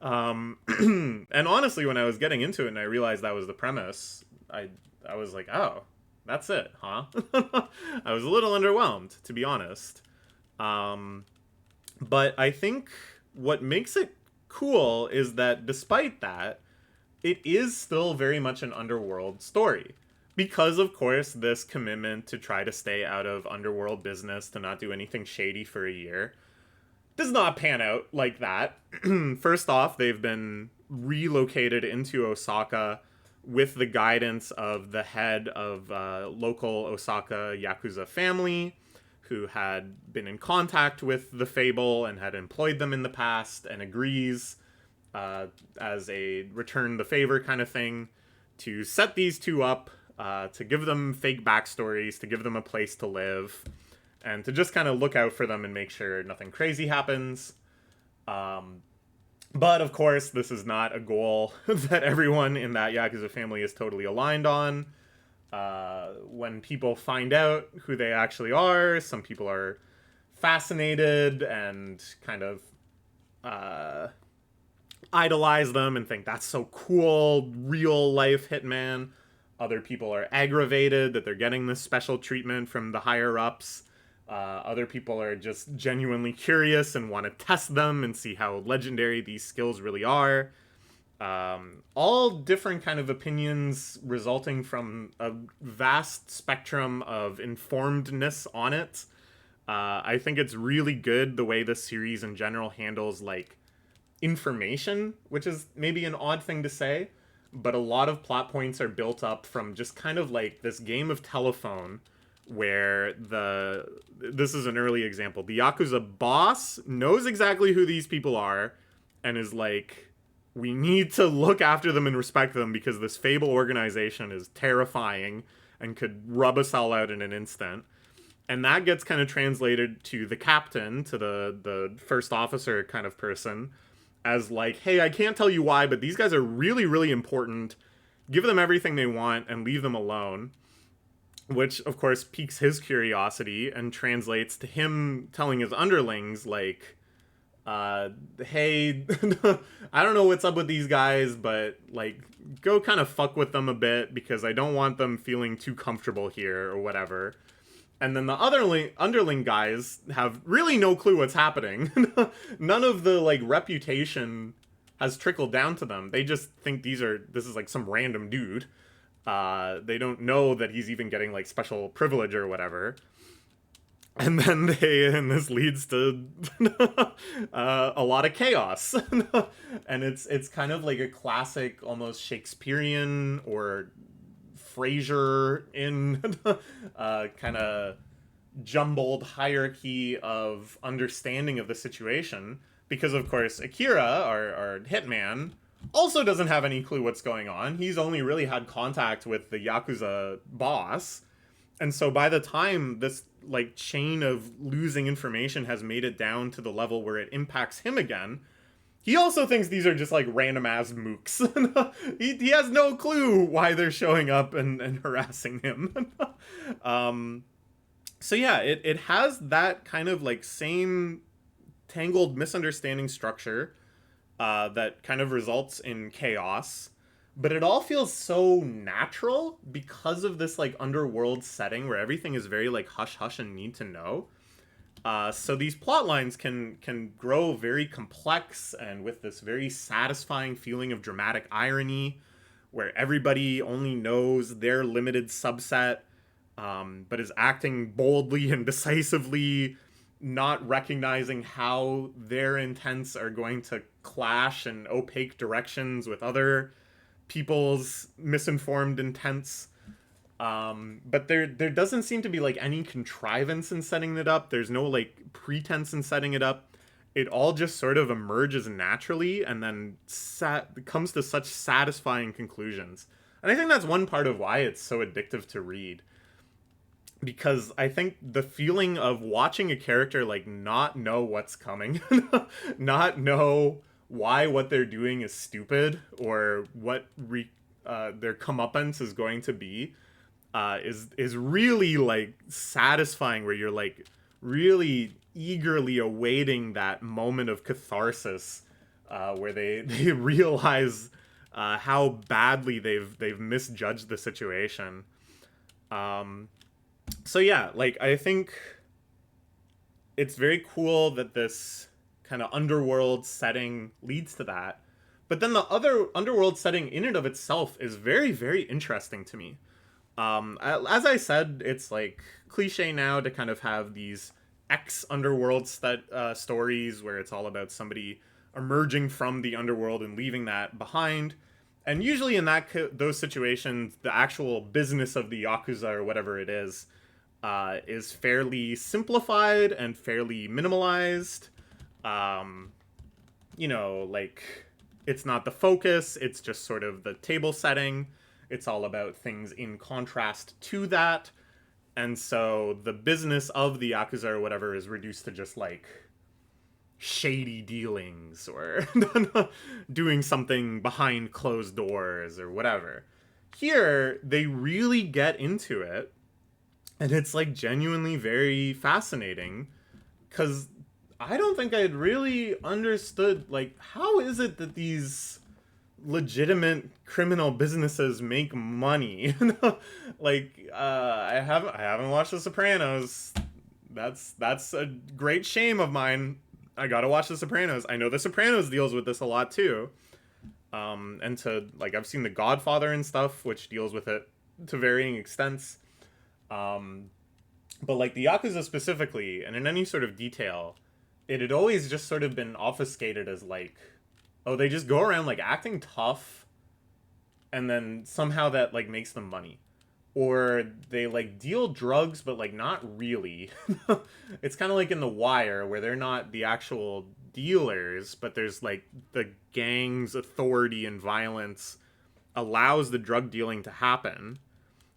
And honestly, when I was getting into it and I realized that was the premise, I was like, oh, that's it, huh? I was a little underwhelmed, to be honest. But I think what makes it cool is that despite that, it is still very much an underworld story. Because, of course, this commitment to try to stay out of underworld business, to not do anything shady for a year, does not pan out like that. First off, they've been relocated into Osaka with the guidance of the head of local Osaka Yakuza family, who had been in contact with the Fable and had employed them in the past, and agrees, as a return the favor kind of thing, to set these two up, to give them fake backstories, to give them a place to live, and to just kind of look out for them and make sure nothing crazy happens. But, of course, this is not a goal that everyone in that Yakuza family is totally aligned on. When people find out who they actually are, some people are fascinated and kind of idolize them and think that's so cool, real-life hitman. Other people are aggravated that they're getting this special treatment from the higher-ups Other people are just genuinely curious and want to test them and see how legendary these skills really are. All different kind of opinions resulting from a vast spectrum of informedness on it. I think it's really good the way the series in general handles like information, which is maybe an odd thing to say, but a lot of plot points are built up from just kind of like this game of telephone where this is an early example. The Yakuza boss knows exactly who these people are and is like, we need to look after them and respect them because this Fable organization is terrifying and could rub us all out in an instant. And that gets kind of translated to the captain, to the first officer kind of person, as like, hey, I can't tell you why, but these guys are really, really important. Give them everything they want and leave them alone. Which, of course, piques his curiosity and translates to him telling his underlings, like, hey, I don't know what's up with these guys, but, like, go kind of fuck with them a bit because I don't want them feeling too comfortable here or whatever. And then the underling guys have really no clue what's happening. None of the, like, reputation has trickled down to them. They just think this is, like, some random dude. They don't know that he's even getting like special privilege or whatever. And then this leads to a lot of chaos. And it's kind of like a classic, almost Shakespearean or Frasier in kind of jumbled hierarchy of understanding of the situation. Because of course, Akira, our hitman, also doesn't have any clue what's going on. He's only really had contact with the Yakuza boss. And so by the time this like chain of losing information has made it down to the level where it impacts him again, he also thinks these are just like random ass mooks. he has no clue why they're showing up and harassing him. So yeah, it has that kind of like same tangled misunderstanding structure that kind of results in chaos, but it all feels so natural because of this like underworld setting where everything is very like hush hush and need to know. So these plot lines can grow very complex and with this very satisfying feeling of dramatic irony, where everybody only knows their limited subset, but is acting boldly and decisively, not recognizing how their intents are going to clash in opaque directions with other people's misinformed intents. But there doesn't seem to be like any contrivance in setting it up. There's no like pretense in setting it up. It all just sort of emerges naturally and then comes to such satisfying conclusions. And I think that's one part of why it's so addictive to read. Because I think the feeling of watching a character like not know what's coming, not know why what they're doing is stupid or what their comeuppance is going to be, is really like satisfying. Where you're like really eagerly awaiting that moment of catharsis, where they realize how badly they've misjudged the situation. So yeah, like I think it's very cool that this kind of underworld setting leads to that. But then the other underworld setting in and of itself is very, very interesting to me. As I said, it's like cliche now to kind of have these underworld stories where it's all about somebody emerging from the underworld and leaving that behind. And usually in those situations, the actual business of the Yakuza or whatever it is fairly simplified and fairly minimalized. You know, like, it's not the focus, it's just sort of the table setting. It's all about things in contrast to that. And so the business of the Yakuza or whatever is reduced to just, like, shady dealings or doing something behind closed doors or whatever. Here, they really get into it, and it's, like, genuinely very fascinating, because I don't think I had really understood, like, how is it that these legitimate criminal businesses make money? Like, I haven't watched The Sopranos. That's a great shame of mine. I gotta watch The Sopranos. I know The Sopranos deals with this a lot too. And to like I've seen The Godfather and stuff, which deals with it to varying extents. But like the Yakuza specifically, and in any sort of detail, it had always just sort of been obfuscated as like, oh, they just go around like acting tough, and then somehow that like makes them money, or they like deal drugs but like not really. It's kind of like in The Wire where they're not the actual dealers, but there's like the gang's authority and violence allows the drug dealing to happen.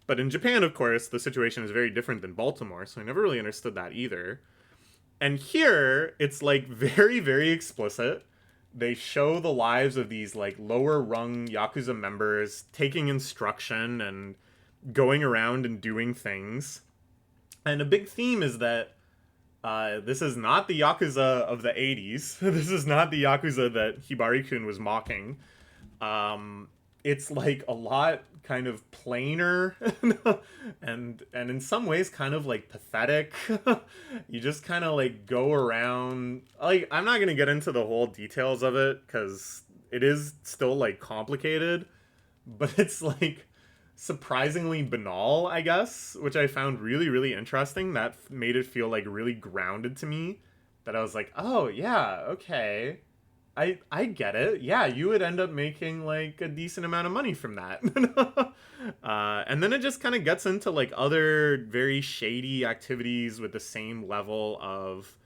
But in Japan, of course, the situation is very different than Baltimore, so I never really understood that either. And here, it's like very, very explicit. They show the lives of these like lower rung Yakuza members taking instruction and going around and doing things. And a big theme is that this is not the Yakuza of the 80s. This is not the Yakuza that Hibari-kun was mocking. It's like a lot kind of plainer and in some ways kind of like pathetic. You just kind of like go around, like I'm not gonna get into the whole details of it because it is still like complicated, but it's like surprisingly banal, I guess, which I found really, really interesting. That made it feel like really grounded to me, that I was like, oh yeah, okay, I get it. Yeah, you would end up making like a decent amount of money from that. And then it just kind of gets into like other very shady activities with the same level of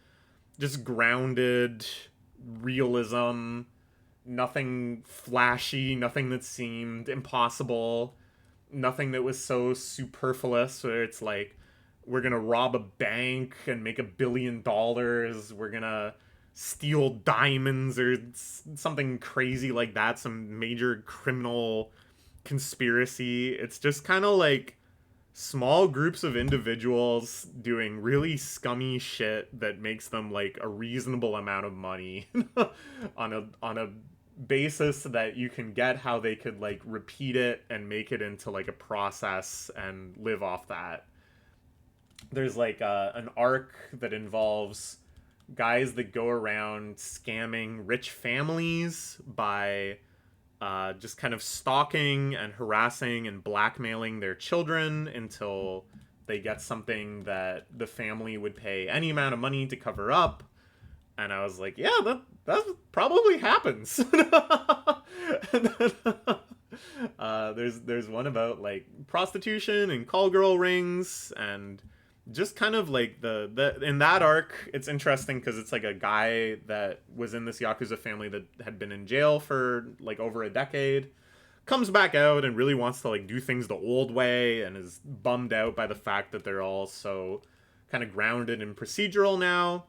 just grounded realism. Nothing flashy, nothing that seemed impossible, nothing that was so superfluous where it's like, we're gonna rob a bank and make $1 billion, we're gonna steal diamonds or something crazy like that, some major criminal conspiracy. It's just kind of like small groups of individuals doing really scummy shit that makes them like a reasonable amount of money on a basis that you can get how they could like repeat it and make it into like a process and live off that. There's like an arc that involves guys that go around scamming rich families by just kind of stalking and harassing and blackmailing their children until they get something that the family would pay any amount of money to cover up. And I was like, yeah, that probably happens. There's one about like prostitution and call girl rings, and just kind of like the in that arc, it's interesting because it's like a guy that was in this Yakuza family that had been in jail for like over a decade, comes back out and really wants to like do things the old way, and is bummed out by the fact that they're all so kind of grounded and procedural now.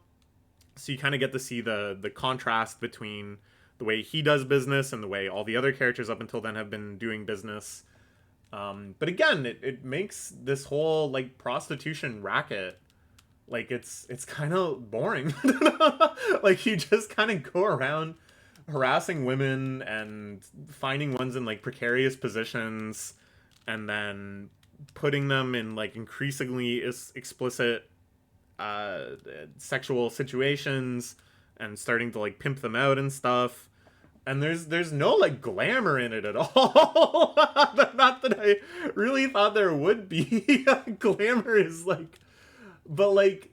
So you kind of get to see the contrast between the way he does business and the way all the other characters up until then have been doing business. But again, it makes this whole like prostitution racket like it's kind of boring. Like you just kind of go around harassing women and finding ones in like precarious positions and then putting them in like increasingly explicit sexual situations and starting to like pimp them out and stuff. And there's no like glamour in it at all. Not that I really thought there would be. Glamour is like, but like,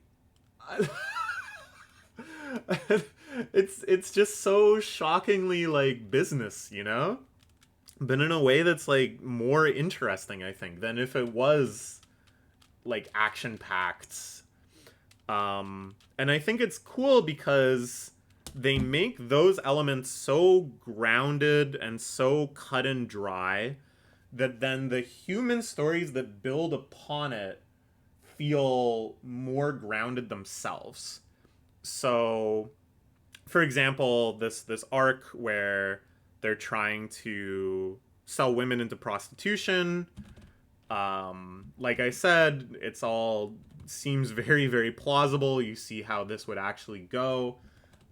it's just so shockingly like business, you know? But in a way that's like more interesting, I think, than if it was like action packed. And I think it's cool because they make those elements so grounded and so cut and dry that then the human stories that build upon it feel more grounded themselves. So, for example, this arc where they're trying to sell women into prostitution, like I said, it's all seems very, very plausible. You see how this would actually go.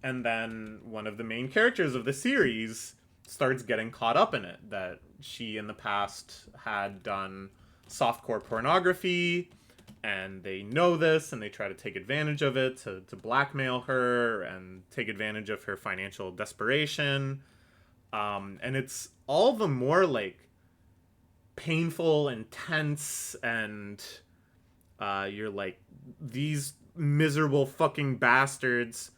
And then one of the main characters of the series starts getting caught up in it, that she in the past had done softcore pornography, And they know this, and they try to take advantage of it to blackmail her and take advantage of her financial desperation. And it's all the more like painful and tense, and you're like, these miserable fucking bastards,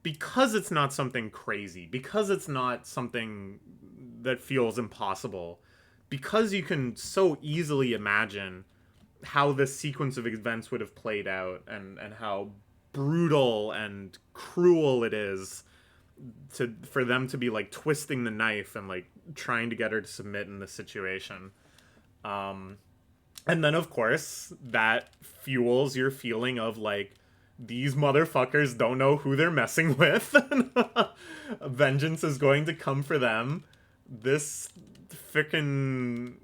because it's not something crazy, because it's not something that feels impossible, because you can so easily imagine how this sequence of events would have played out, and how brutal and cruel it is for them to be like twisting the knife and like trying to get her to submit in this situation. And then of course that fuels your feeling of like, these motherfuckers don't know who they're messing with. Vengeance is going to come for them. This freaking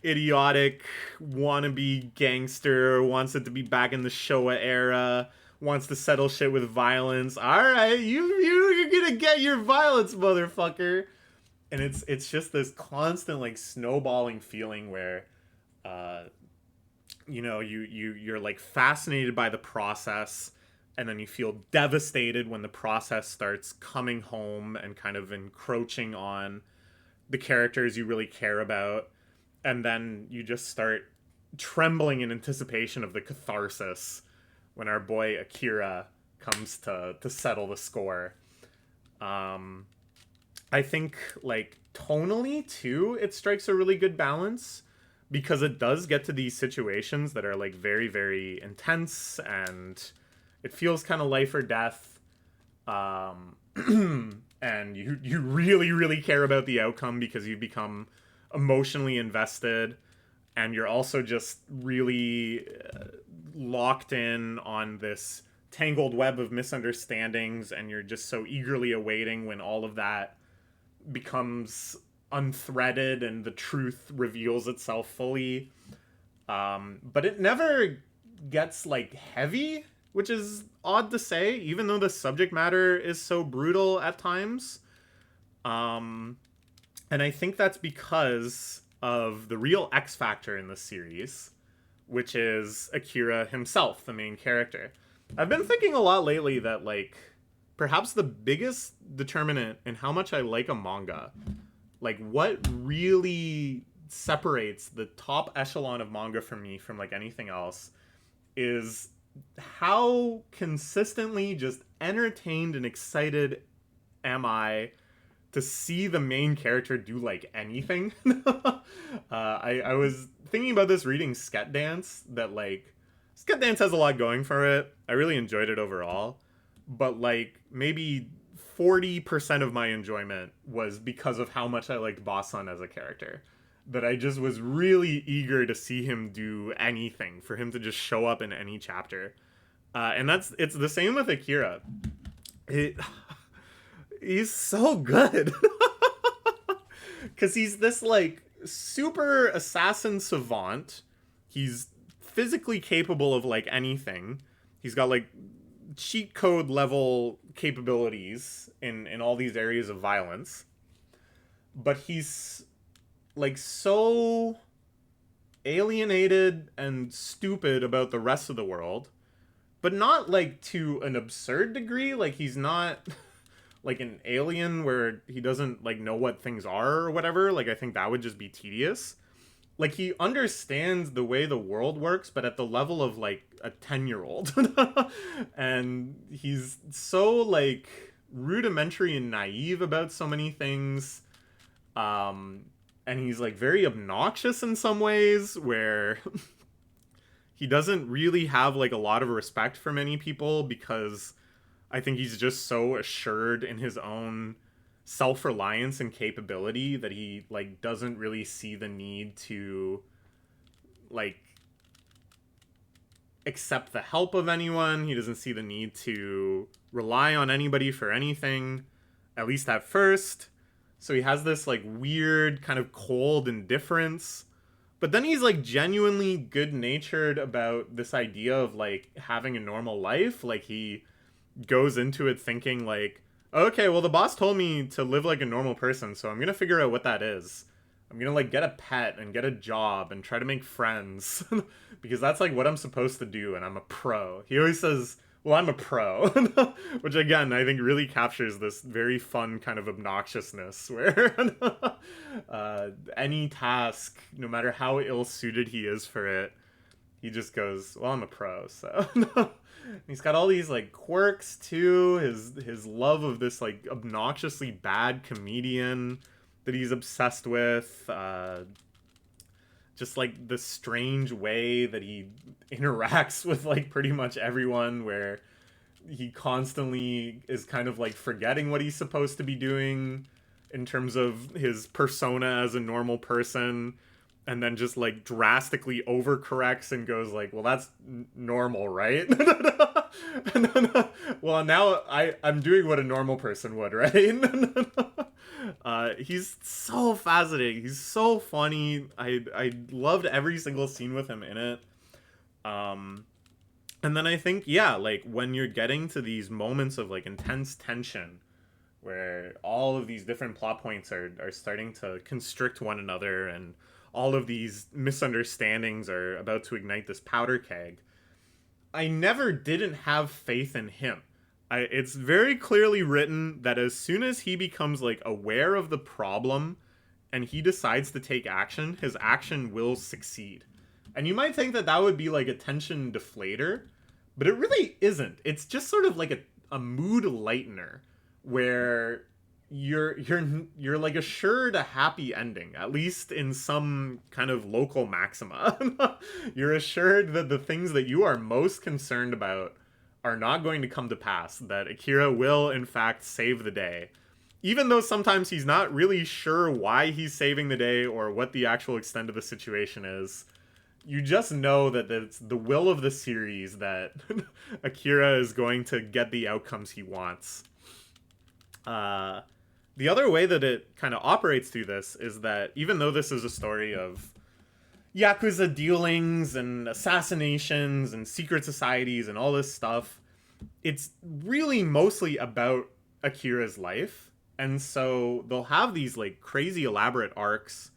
idiotic wannabe gangster wants it to be back in the Showa era, wants to settle shit with violence. Alright, you're gonna get your violence, motherfucker. And it's just this constant like snowballing feeling where you're like fascinated by the process, and then you feel devastated when the process starts coming home and kind of encroaching on the characters you really care about. And then you just start trembling in anticipation of the catharsis when our boy Akira comes to settle the score. I think, like, tonally, too, it strikes a really good balance, because it does get to these situations that are, like, very, very intense, and it feels kind of life or death. And you really, really care about the outcome because you've become emotionally invested, and you're also just really locked in on this tangled web of misunderstandings, and you're just so eagerly awaiting when all of that becomes unthreaded and the truth reveals itself fully. But it never gets like heavy, which is odd to say, even though the subject matter is so brutal at times. And I think that's because of the real X factor in this series, which is Akira himself, the main character. I've been thinking a lot lately that, like, perhaps the biggest determinant in how much I like a manga, like, what really separates the top echelon of manga for me from, like, anything else, is how consistently just entertained and excited am I to see the main character do, like, anything. I was thinking about this reading Sket Dance, that, like, Sket Dance has a lot going for it. I really enjoyed it overall. But, like, maybe 40% of my enjoyment was because of how much I liked Boss-san as a character. That I just was really eager to see him do anything, for him to just show up in any chapter. And it's the same with Akira. He's so good. Because he's this, like, super assassin savant. He's physically capable of, like, anything. He's got, like, cheat code level capabilities in all these areas of violence. But he's, like, so alienated and stupid about the rest of the world. But not, like, to an absurd degree. Like, he's not like an alien where he doesn't, like, know what things are or whatever. Like, I think that would just be tedious. Like, he understands the way the world works, but at the level of, like, a 10-year-old. And he's so, like, rudimentary and naive about so many things. And he's, like, very obnoxious in some ways, where he doesn't really have, like, a lot of respect for many people, because I think he's just so assured in his own self-reliance and capability that he, like, doesn't really see the need to, like, accept the help of anyone. He doesn't see the need to rely on anybody for anything, at least at first. So he has this, like, weird kind of cold indifference. But then he's, like, genuinely good-natured about this idea of, like, having a normal life. Like, he goes into it thinking, like, okay, well, the boss told me to live like a normal person, so I'm gonna figure out what that is. I'm gonna like get a pet and get a job and try to make friends because that's like what I'm supposed to do, and I'm a pro. He always says, well, I'm a pro, which again I think really captures this very fun kind of obnoxiousness where any task, no matter how ill-suited he is for it, he just goes, well, I'm a pro. So he's got all these like quirks too, his love of this like obnoxiously bad comedian that he's obsessed with, just like the strange way that he interacts with like pretty much everyone, where he constantly is kind of like forgetting what he's supposed to be doing in terms of his persona as a normal person, and then just like drastically overcorrects and goes like, well, that's normal, right? And then, well, now I'm doing what a normal person would, right? He's so fascinating. He's so funny. I loved every single scene with him in it. And then I think, yeah, like when you're getting to these moments of like intense tension where all of these different plot points are starting to constrict one another, and all of these misunderstandings are about to ignite this powder keg, I never didn't have faith in him. It's very clearly written that as soon as he becomes like aware of the problem and he decides to take action, his action will succeed. And you might think that that would be like a tension deflator, but it really isn't. It's just sort of like a mood lightener where you're like assured a happy ending, at least in some kind of local maxima. You're assured that the things that you are most concerned about are not going to come to pass, that Akira will in fact save the day, even though sometimes he's not really sure why he's saving the day or what the actual extent of the situation is. You just know that it's the will of the series that Akira is going to get the outcomes he wants. The other way that it kind of operates through this is that even though this is a story of Yakuza dealings and assassinations and secret societies and all this stuff, it's really mostly about Akira's life. And so they'll have these like crazy elaborate arcs,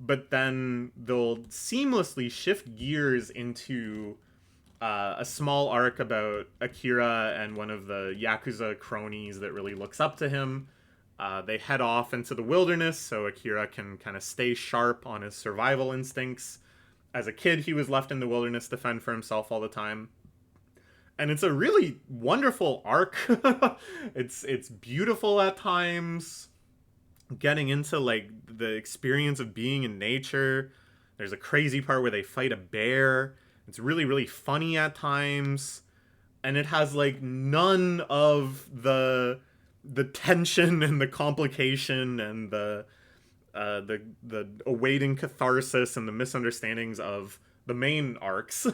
but then they'll seamlessly shift gears into a small arc about Akira and one of the Yakuza cronies that really looks up to him. They head off into the wilderness so Akira can kind of stay sharp on his survival instincts. As a kid, he was left in the wilderness to fend for himself all the time. And it's a really wonderful arc. It's beautiful at times. Getting into like the experience of being in nature. There's a crazy part where they fight a bear. It's really, really funny at times. And it has like none of the tension and the complication and the awaiting catharsis and the misunderstandings of the main arcs.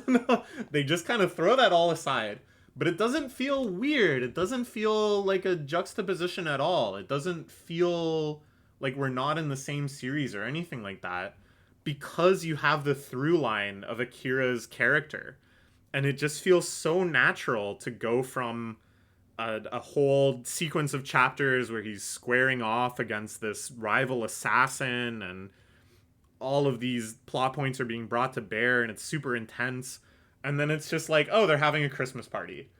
They just kind of throw that all aside. But it doesn't feel weird. It doesn't feel like a juxtaposition at all. It doesn't feel like we're not in the same series or anything like that, because you have the through line of Akira's character. And it just feels so natural to go from a whole sequence of chapters where he's squaring off against this rival assassin, and all of these plot points are being brought to bear, and it's super intense. And then it's just like, oh, they're having a Christmas party.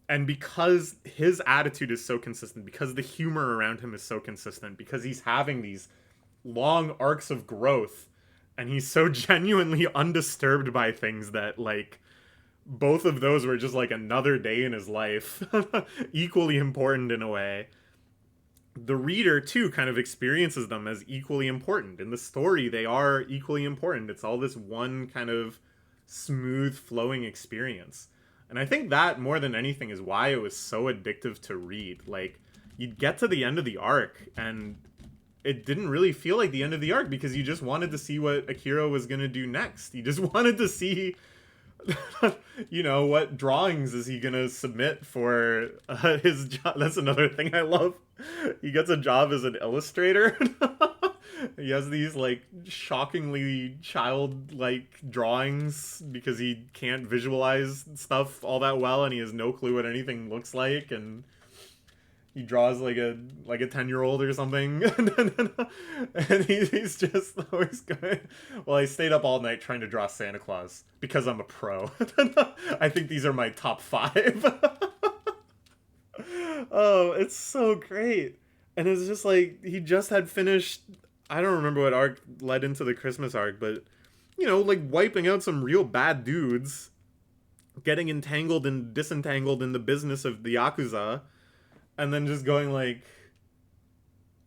And because his attitude is so consistent, because the humor around him is so consistent, because he's having these long arcs of growth, and he's so genuinely undisturbed by things that, like, both of those were just like another day in his life, equally important in a way. The reader, too, kind of experiences them as equally important. In the story, they are equally important. It's all this one kind of smooth, flowing experience. And I think that, more than anything, is why it was so addictive to read. Like, you'd get to the end of the arc, and it didn't really feel like the end of the arc, because you just wanted to see what Akira was going to do next. You just wanted to see... you know, what drawings is he gonna submit for his job? That's another thing I love. He gets a job as an illustrator. He has these like shockingly childlike drawings because he can't visualize stuff all that well, and he has no clue what anything looks like. And he draws like a 10-year-old or something, and he's just always going. Well, I stayed up all night trying to draw Santa Claus because I'm a pro. I think these are my top 5. Oh, it's so great. And it's just like he just had finished, I don't remember what arc led into the Christmas arc, but like wiping out some real bad dudes, getting entangled and disentangled in the business of the Yakuza, and then just going like,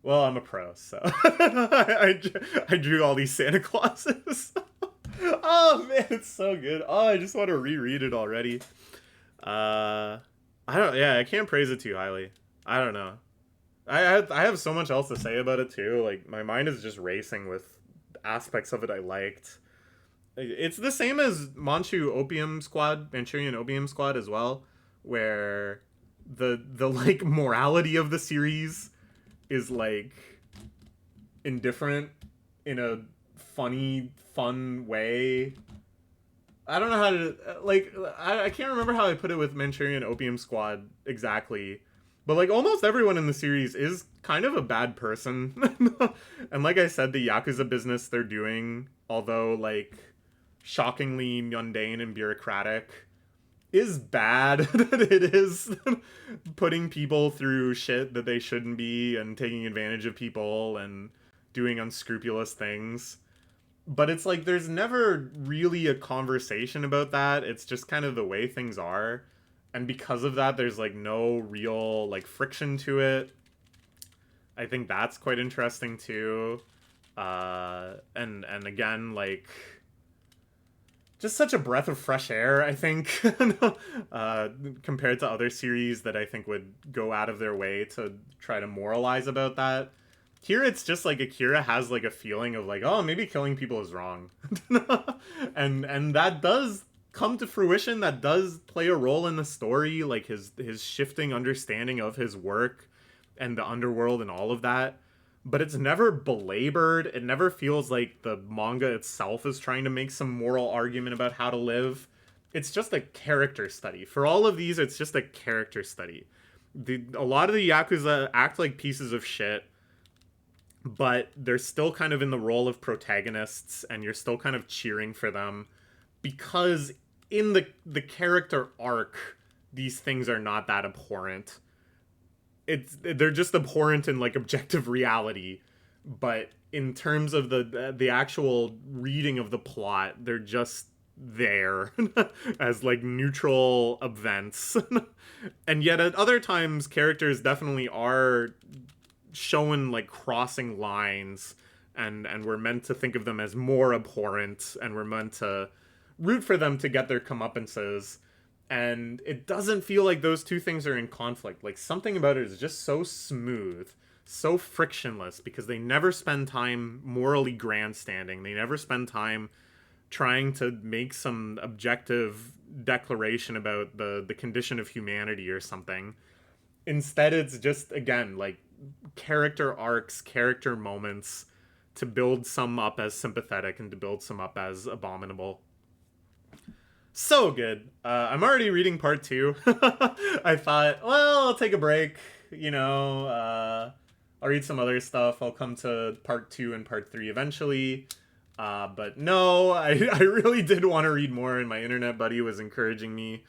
well, I'm a pro, so I drew all these Santa Clauses. Oh man, it's so good. Oh, I just want to reread it already. I can't praise it too highly. I don't know. I have so much else to say about it too. Like my mind is just racing with aspects of it I liked. It's the same as Manchurian Opium Squad as well, where the like morality of the series is like indifferent in a funny, fun way. I don't know how to like. I can't remember how I put it with Manchurian Opium Squad exactly, but like almost everyone in the series is kind of a bad person, and like I said, the Yakuza business they're doing, although like shockingly mundane and bureaucratic, is bad. That it is putting people through shit that they shouldn't be and taking advantage of people and doing unscrupulous things. But it's like there's never really a conversation about that. It's just kind of the way things are. And because of that, there's like no real like friction to it. I think that's quite interesting too. And again, like just such a breath of fresh air, I think, compared to other series that I think would go out of their way to try to moralize about that. Here it's just like Akira has like a feeling of like, oh, maybe killing people is wrong. and that does come to fruition. That does play a role in the story, like his shifting understanding of his work and the underworld and all of that. But it's never belabored. It never feels like the manga itself is trying to make some moral argument about how to live. It's just a character study. For all of these, it's just a character study. A lot of the Yakuza act like pieces of shit, but they're still kind of in the role of protagonists, and you're still kind of cheering for them because in the character arc, these things are not that abhorrent. They're just abhorrent in like objective reality, but in terms of the actual reading of the plot, they're just there as like neutral events. And yet at other times, characters definitely are shown like crossing lines, and we're meant to think of them as more abhorrent, and we're meant to root for them to get their comeuppances. And it doesn't feel like those two things are in conflict. Like something about it is just so smooth, so frictionless, because they never spend time morally grandstanding. They never spend time trying to make some objective declaration about the condition of humanity or something. Instead, it's just, again, like character arcs, character moments to build some up as sympathetic and to build some up as abominable. So good. I'm already reading part 2. I thought, well, I'll take a break. I'll read some other stuff. I'll come to part 2 and part 3 eventually. But no, I really did want to read more, and my internet buddy was encouraging me.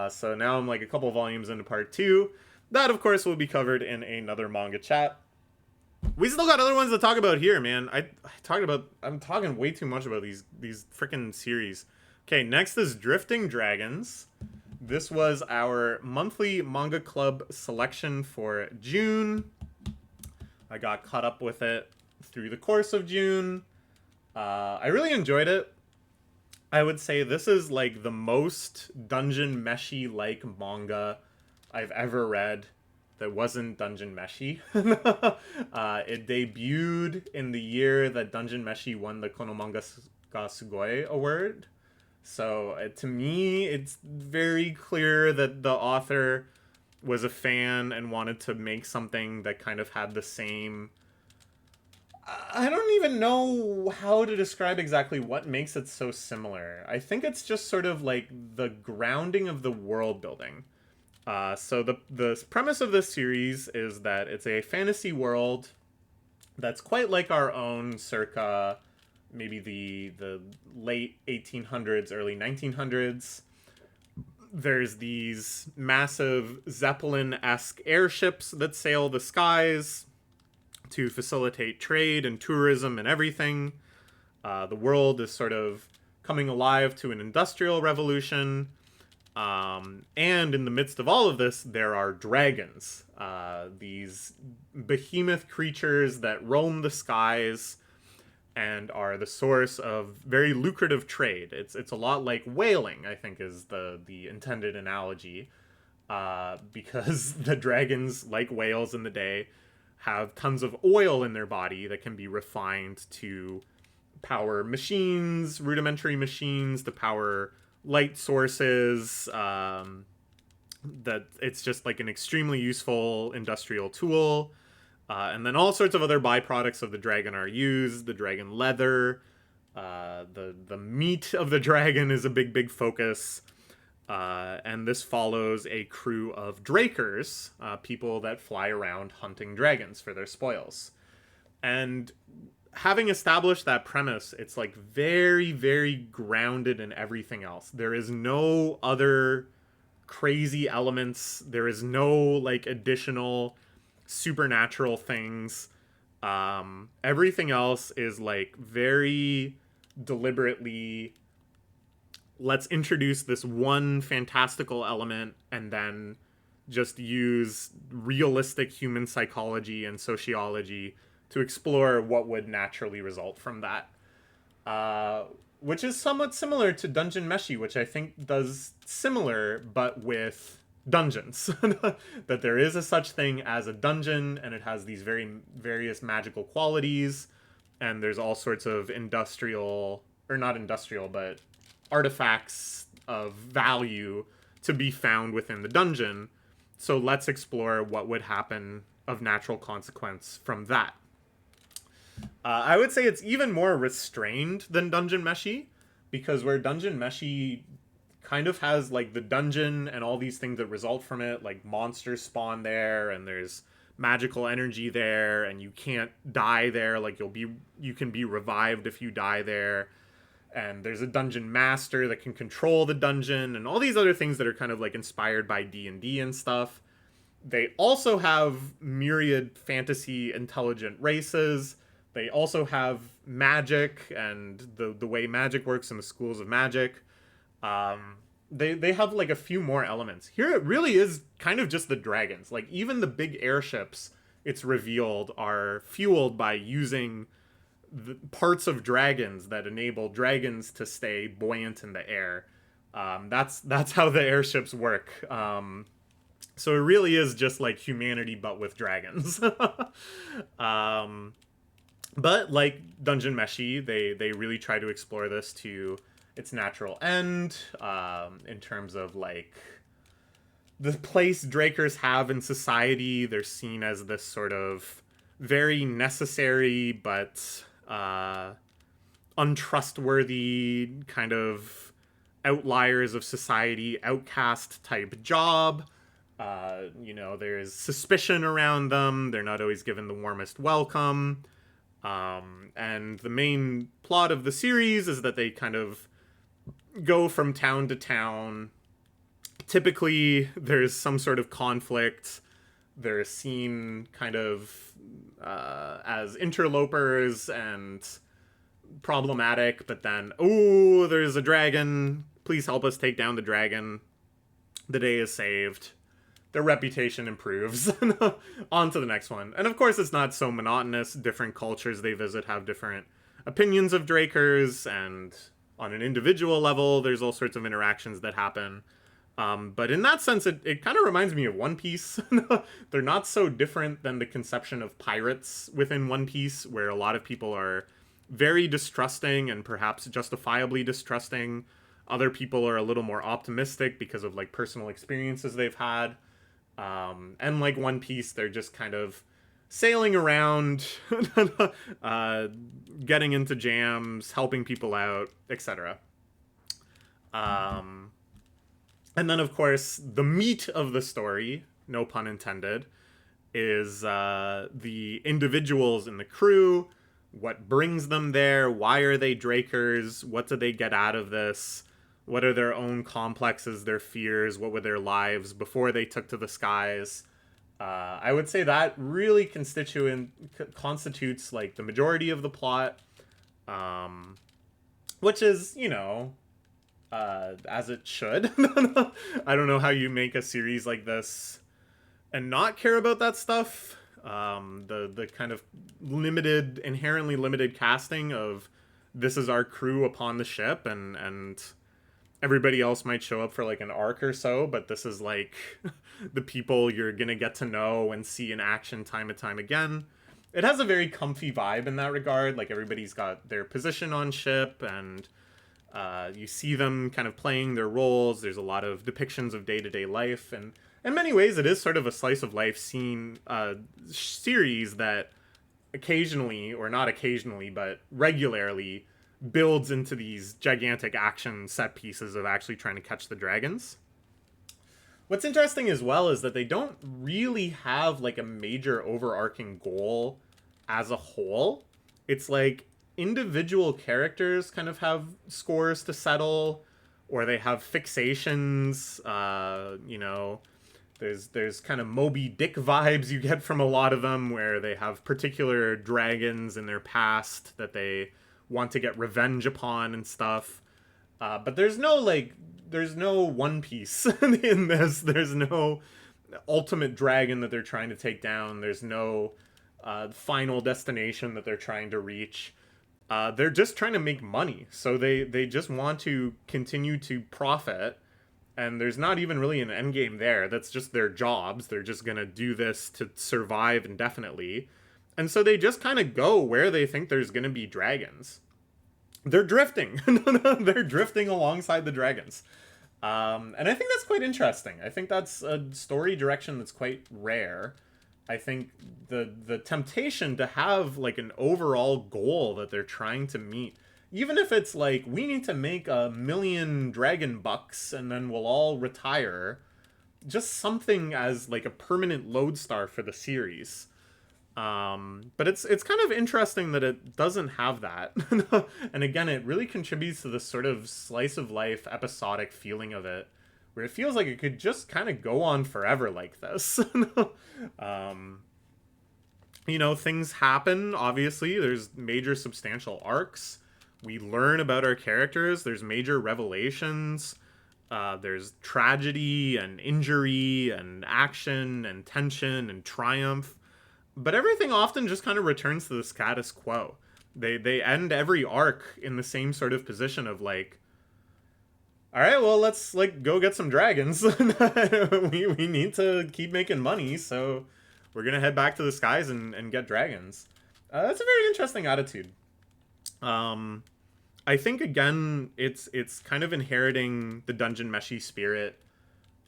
So now I'm like a couple volumes into part 2. That, of course, will be covered in another manga chat. We still got other ones to talk about here, man. I'm talking way too much about these freaking series. Okay, next is Drifting Dragons. This was our monthly manga club selection for June. I got caught up with it through the course of June. I really enjoyed it. I would say this is like the most Dungeon Meshi-like manga I've ever read that wasn't Dungeon Meshi. It debuted in the year that Dungeon Meshi won the Kono Manga ga Sugoi award. So to me, it's very clear that the author was a fan and wanted to make something that kind of had the same... I don't even know how to describe exactly what makes it so similar. I think it's just sort of like the grounding of the world building. So the premise of this series is that it's a fantasy world that's quite like our own, circa maybe the late 1800s, early 1900s. There's these massive Zeppelin-esque airships that sail the skies to facilitate trade and tourism and everything. The world is sort of coming alive to an industrial revolution. And in the midst of all of this, there are dragons. These behemoth creatures that roam the skies and are the source of very lucrative trade. It's a lot like whaling, I think, is the intended analogy, because the dragons, like whales in the day, have tons of oil in their body that can be refined to power machines, rudimentary machines, to power light sources. That it's just like an extremely useful industrial tool. And then all sorts of other byproducts of the dragon are used. The dragon leather, the meat of the dragon is a big focus. And this follows a crew of drakers, people that fly around hunting dragons for their spoils. And having established that premise, it's like very grounded in everything else. There is no other crazy elements. There is no like additional supernatural things. Everything else is like very deliberately, let's introduce this one fantastical element and then just use realistic human psychology and sociology to explore what would naturally result from that. Which is somewhat similar to Dungeon Meshi, which I think does similar, but with dungeons. That there is a such thing as a dungeon, and it has these various magical qualities, and there's all sorts of industrial, or not industrial, but artifacts of value to be found within the dungeon. So let's explore what would happen of natural consequence from that. I would say it's even more restrained than Dungeon Meshi, because where Dungeon Meshi kind of has like the dungeon and all these things that result from it, like monsters spawn there and there's magical energy there and you can't die there, like you can be revived if you die there, and there's a dungeon master that can control the dungeon and all these other things that are kind of like inspired by D&D and stuff. They also have myriad fantasy intelligent races. They also have magic and the way magic works in the schools of magic. They have like a few more elements. Here it really is kind of just the dragons. Like even the big airships, it's revealed, are fueled by using the parts of dragons that enable dragons to stay buoyant in the air. That's how the airships work. So it really is just like humanity, but with dragons. But like Dungeon Meshi, they really try to explore this to its natural end, in terms of like the place drakers have in society. They're seen as this sort of very necessary but untrustworthy kind of outliers of society, outcast type job. There's suspicion around them. They're not always given the warmest welcome. And the main plot of the series is that they kind of go from town to town. Typically, there's some sort of conflict. They're seen kind of as interlopers and problematic, but then, oh, there's a dragon. Please help us take down the dragon. The day is saved. Their reputation improves. On to the next one. And of course, it's not so monotonous. Different cultures they visit have different opinions of drakers, and on an individual level, there's all sorts of interactions that happen. But in that sense, it kind of reminds me of One Piece. They're not so different than the conception of pirates within One Piece, where a lot of people are very distrusting and perhaps justifiably distrusting. Other people are a little more optimistic because of like personal experiences they've had. And like One Piece, they're just kind of sailing around, getting into jams, helping people out, etc. And then, of course, the meat of the story, no pun intended, is the individuals in the crew, what brings them there, why are they Drakers, what do they get out of this, what are their own complexes, their fears, what were their lives before they took to the skies. I would say that really constitutes like the majority of the plot, which is, as it should. I don't know how you make a series like this and not care about that stuff. The kind of inherently limited casting of this is our crew upon the ship, and everybody else might show up for like an arc or so, but this is like the people you're gonna get to know and see in action time and time again. It has a very comfy vibe in that regard. Like everybody's got their position on ship, and you see them kind of playing their roles. There's a lot of depictions of day-to-day life, and in many ways it is sort of a slice of life series that occasionally, or not occasionally, but regularly builds into these gigantic action set pieces of actually trying to catch the dragons. What's interesting as well is that they don't really have like a major overarching goal as a whole. It's like individual characters kind of have scores to settle, or they have fixations. There's kind of Moby Dick vibes you get from a lot of them, where they have particular dragons in their past that they want to get revenge upon and stuff. But there's no One Piece in this. There's no ultimate dragon that they're trying to take down. There's no final destination that they're trying to reach. They're just trying to make money. So they just want to continue to profit. And there's not even really an end game there. That's just their jobs. They're just going to do this to survive indefinitely. And so they just kind of go where they think there's going to be dragons. They're drifting. They're drifting alongside the dragons. And I think that's quite interesting. I think that's a story direction that's quite rare. I think the temptation to have like an overall goal that they're trying to meet, even if it's like, we need to make 1 million dragon bucks and then we'll all retire, just something as like a permanent lodestar for the series. But it's kind of interesting that it doesn't have that. And again, it really contributes to this sort of slice of life episodic feeling of it, where it feels like it could just kind of go on forever like this. Things happen, obviously. There's major substantial arcs. We learn about our characters. There's major revelations. There's tragedy and injury and action and tension and triumph. But everything often just kind of returns to the status quo. They end every arc in the same sort of position of like, all right, well, let's like go get some dragons. we need to keep making money, so we're gonna head back to the skies and get dragons. That's a very interesting attitude. I think again, it's kind of inheriting the Dungeon Meshi spirit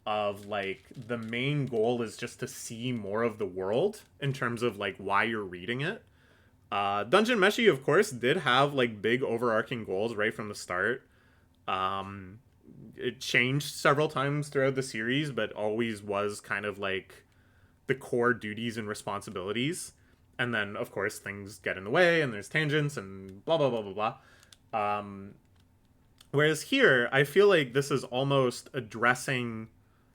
of like the main goal is just to see more of the world in terms of like why you're reading it. Dungeon Meshi, of course, did have like big overarching goals right from the start. It changed several times throughout the series, but always was kind of like the core duties and responsibilities. And then, of course, things get in the way and there's tangents and blah, blah, blah, blah, blah. Whereas here, I feel like this is almost addressing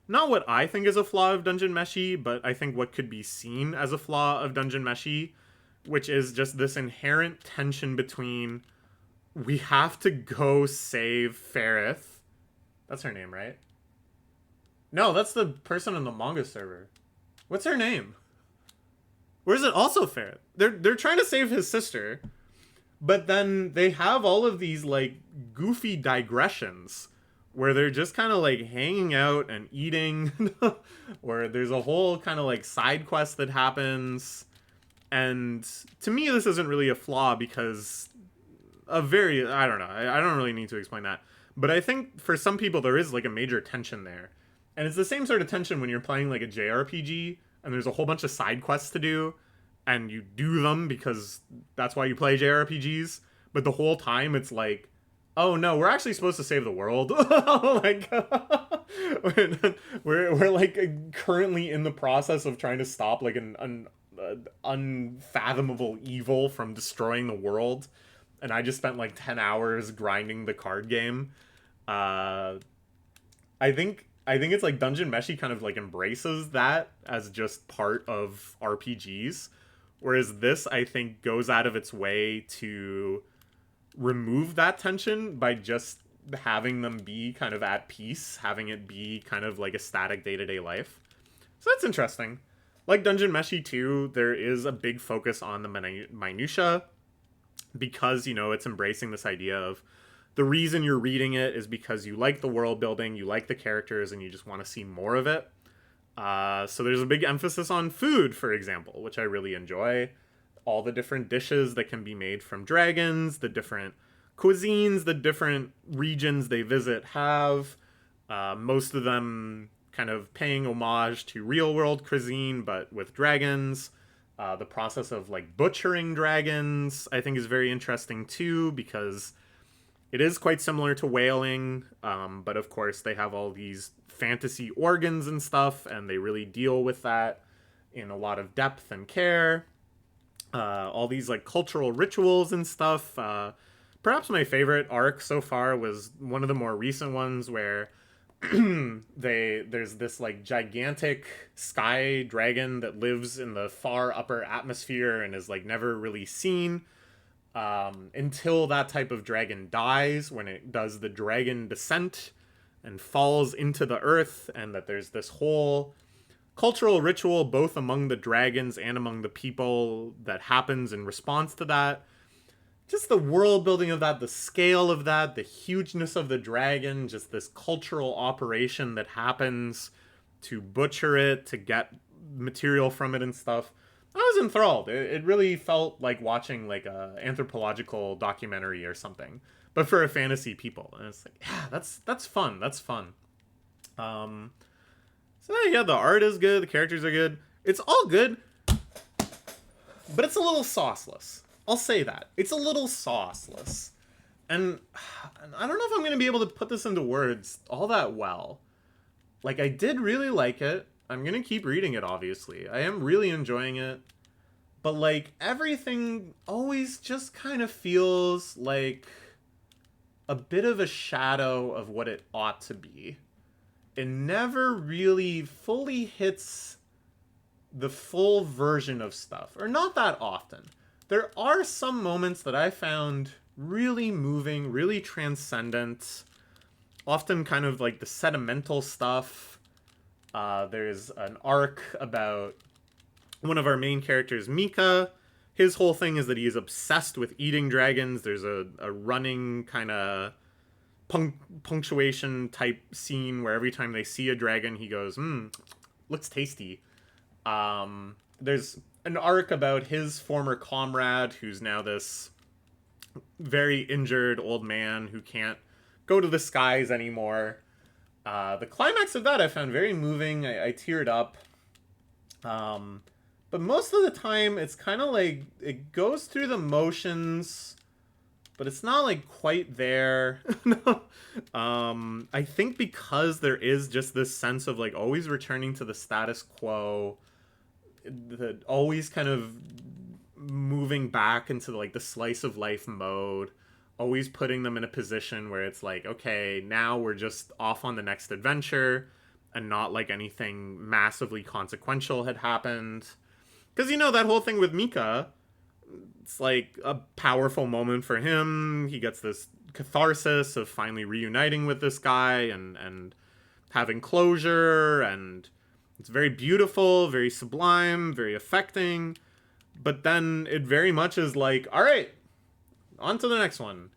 not what I think is a flaw of Dungeon Meshi, but I think what could be seen as a flaw of Dungeon Meshi, which is just this inherent tension between we have to go save Ferrith. That's her name, right? No, that's the person on the manga server. What's her name? Where's it also Ferrith? They're trying to save his sister, but then they have all of these like goofy digressions where they're just kind of like hanging out and eating, or there's a whole kind of like side quest that happens. And to me, this isn't really a flaw because I don't know. I don't really need to explain that. But I think for some people, there is like a major tension there. And it's the same sort of tension when you're playing like a JRPG and there's a whole bunch of side quests to do and you do them because that's why you play JRPGs. But the whole time it's like, Oh no, we're actually supposed to save the world. Like we're like currently in the process of trying to stop like an unfathomable evil from destroying the world, and I just spent like 10 hours grinding the card game. Uh, I think it's like Dungeon Meshi kind of like embraces that as just part of RPGs, whereas this I think goes out of its way to remove that tension by just having them be kind of at peace, having it be kind of like a static day-to-day life. So that's interesting. Like Dungeon Meshi 2, there is a big focus on the minutia because, it's embracing this idea of the reason you're reading it is because you like the world building, you like the characters, and you just want to see more of it. So there's a big emphasis on food, for example, which I really enjoy. All the different dishes that can be made from dragons, the different cuisines, the different regions they visit have. Most of them kind of paying homage to real world cuisine, but with dragons. The process of like butchering dragons, I think, is very interesting too, because it is quite similar to whaling, but of course they have all these fantasy organs and stuff, and they really deal with that in a lot of depth and care. All these like cultural rituals and stuff. Perhaps my favorite arc so far was one of the more recent ones where there's this like gigantic sky dragon that lives in the far upper atmosphere and is like never really seen until that type of dragon dies, when it does the dragon descent and falls into the earth, and that there's this whole cultural ritual both among the dragons and among the people that happens in response to that. Just the world building of that, the scale of that, the hugeness of the dragon, just this cultural operation that happens to butcher it, to get material from it and stuff. I was enthralled. It really felt like watching like a anthropological documentary or something, but for a fantasy people. And it's like, yeah, that's fun. That's fun. So yeah, the art is good, the characters are good. It's all good, but it's a little sauceless. I'll say that. It's a little sauceless. And I don't know if I'm going to be able to put this into words all that well. Like, I did really like it. I'm going to keep reading it, obviously. I am really enjoying it. But, like, everything always just kind of feels like a bit of a shadow of what it ought to be. It never really fully hits the full version of stuff. Or not that often. There are some moments that I found really moving, really transcendent. Often kind of like the sentimental stuff. There's an arc about one of our main characters, Mika. His whole thing is that he is obsessed with eating dragons. There's a running kind of punctuation type scene where every time they see a dragon, he goes, looks tasty. There's an arc about his former comrade, who's now this very injured old man who can't go to the skies anymore. The climax of that I found very moving. I teared up. But most of the time, it's kind of like it goes through the motions, but it's not like quite there. I think because there is just this sense of like always returning to the status quo, always kind of moving back into like the slice of life mode, always putting them in a position where it's like, okay, now we're just off on the next adventure, and not like anything massively consequential had happened. Because, that whole thing with Mika, it's like a powerful moment for him. He gets this catharsis of finally reuniting with this guy and having closure, and it's very beautiful, very sublime, very affecting. But then it very much is like, all right, on to the next one.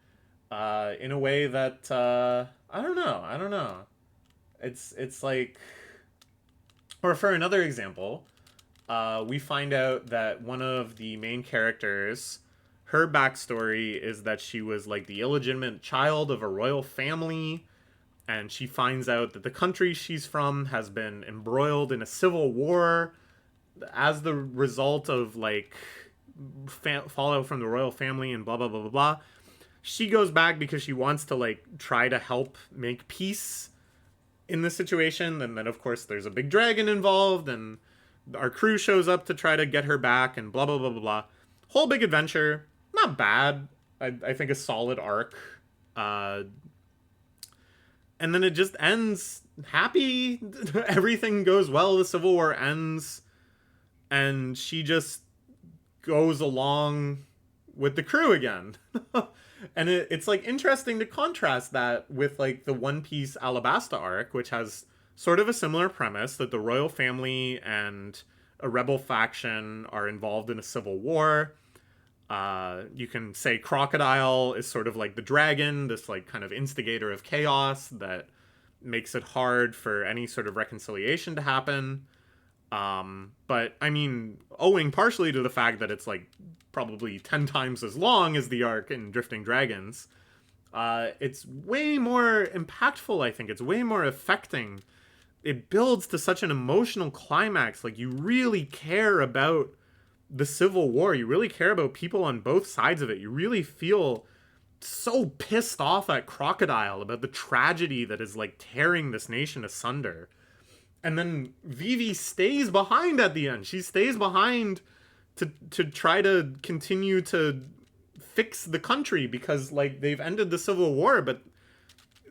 In a way that, I don't know. It's like, or for another example, we find out that one of the main characters, her backstory is that she was like the illegitimate child of a royal family, and she finds out that the country she's from has been embroiled in a civil war as the result of like fallout from the royal family and blah blah blah blah blah. she goes back because she wants to like try to help make peace in the situation. And then of course there's a big dragon involved, and our crew shows up to try to get her back, and blah blah blah blah blah. Whole big adventure. Not bad. I think a solid arc. And then it just ends happy. Everything goes well. The Civil War ends, and she just goes along with the crew again. And it's like interesting to contrast that with like the One Piece Alabasta arc, which has sort of a similar premise, that the royal family and a rebel faction are involved in a civil war. You can say Crocodile is sort of like the dragon, this like kind of instigator of chaos that makes it hard for any sort of reconciliation to happen. But I mean, owing partially to the fact that it's like probably 10 times as long as the arc in Drifting Dragons, it's way more impactful, I think. It's way more affecting. It builds to such an emotional climax. Like, you really care about the Civil War. You really care about people on both sides of it. You really feel so pissed off at Crocodile about the tragedy that is like tearing this nation asunder. And then Vivi stays behind at the end. She stays behind to try to continue to fix the country, because like they've ended the Civil War, but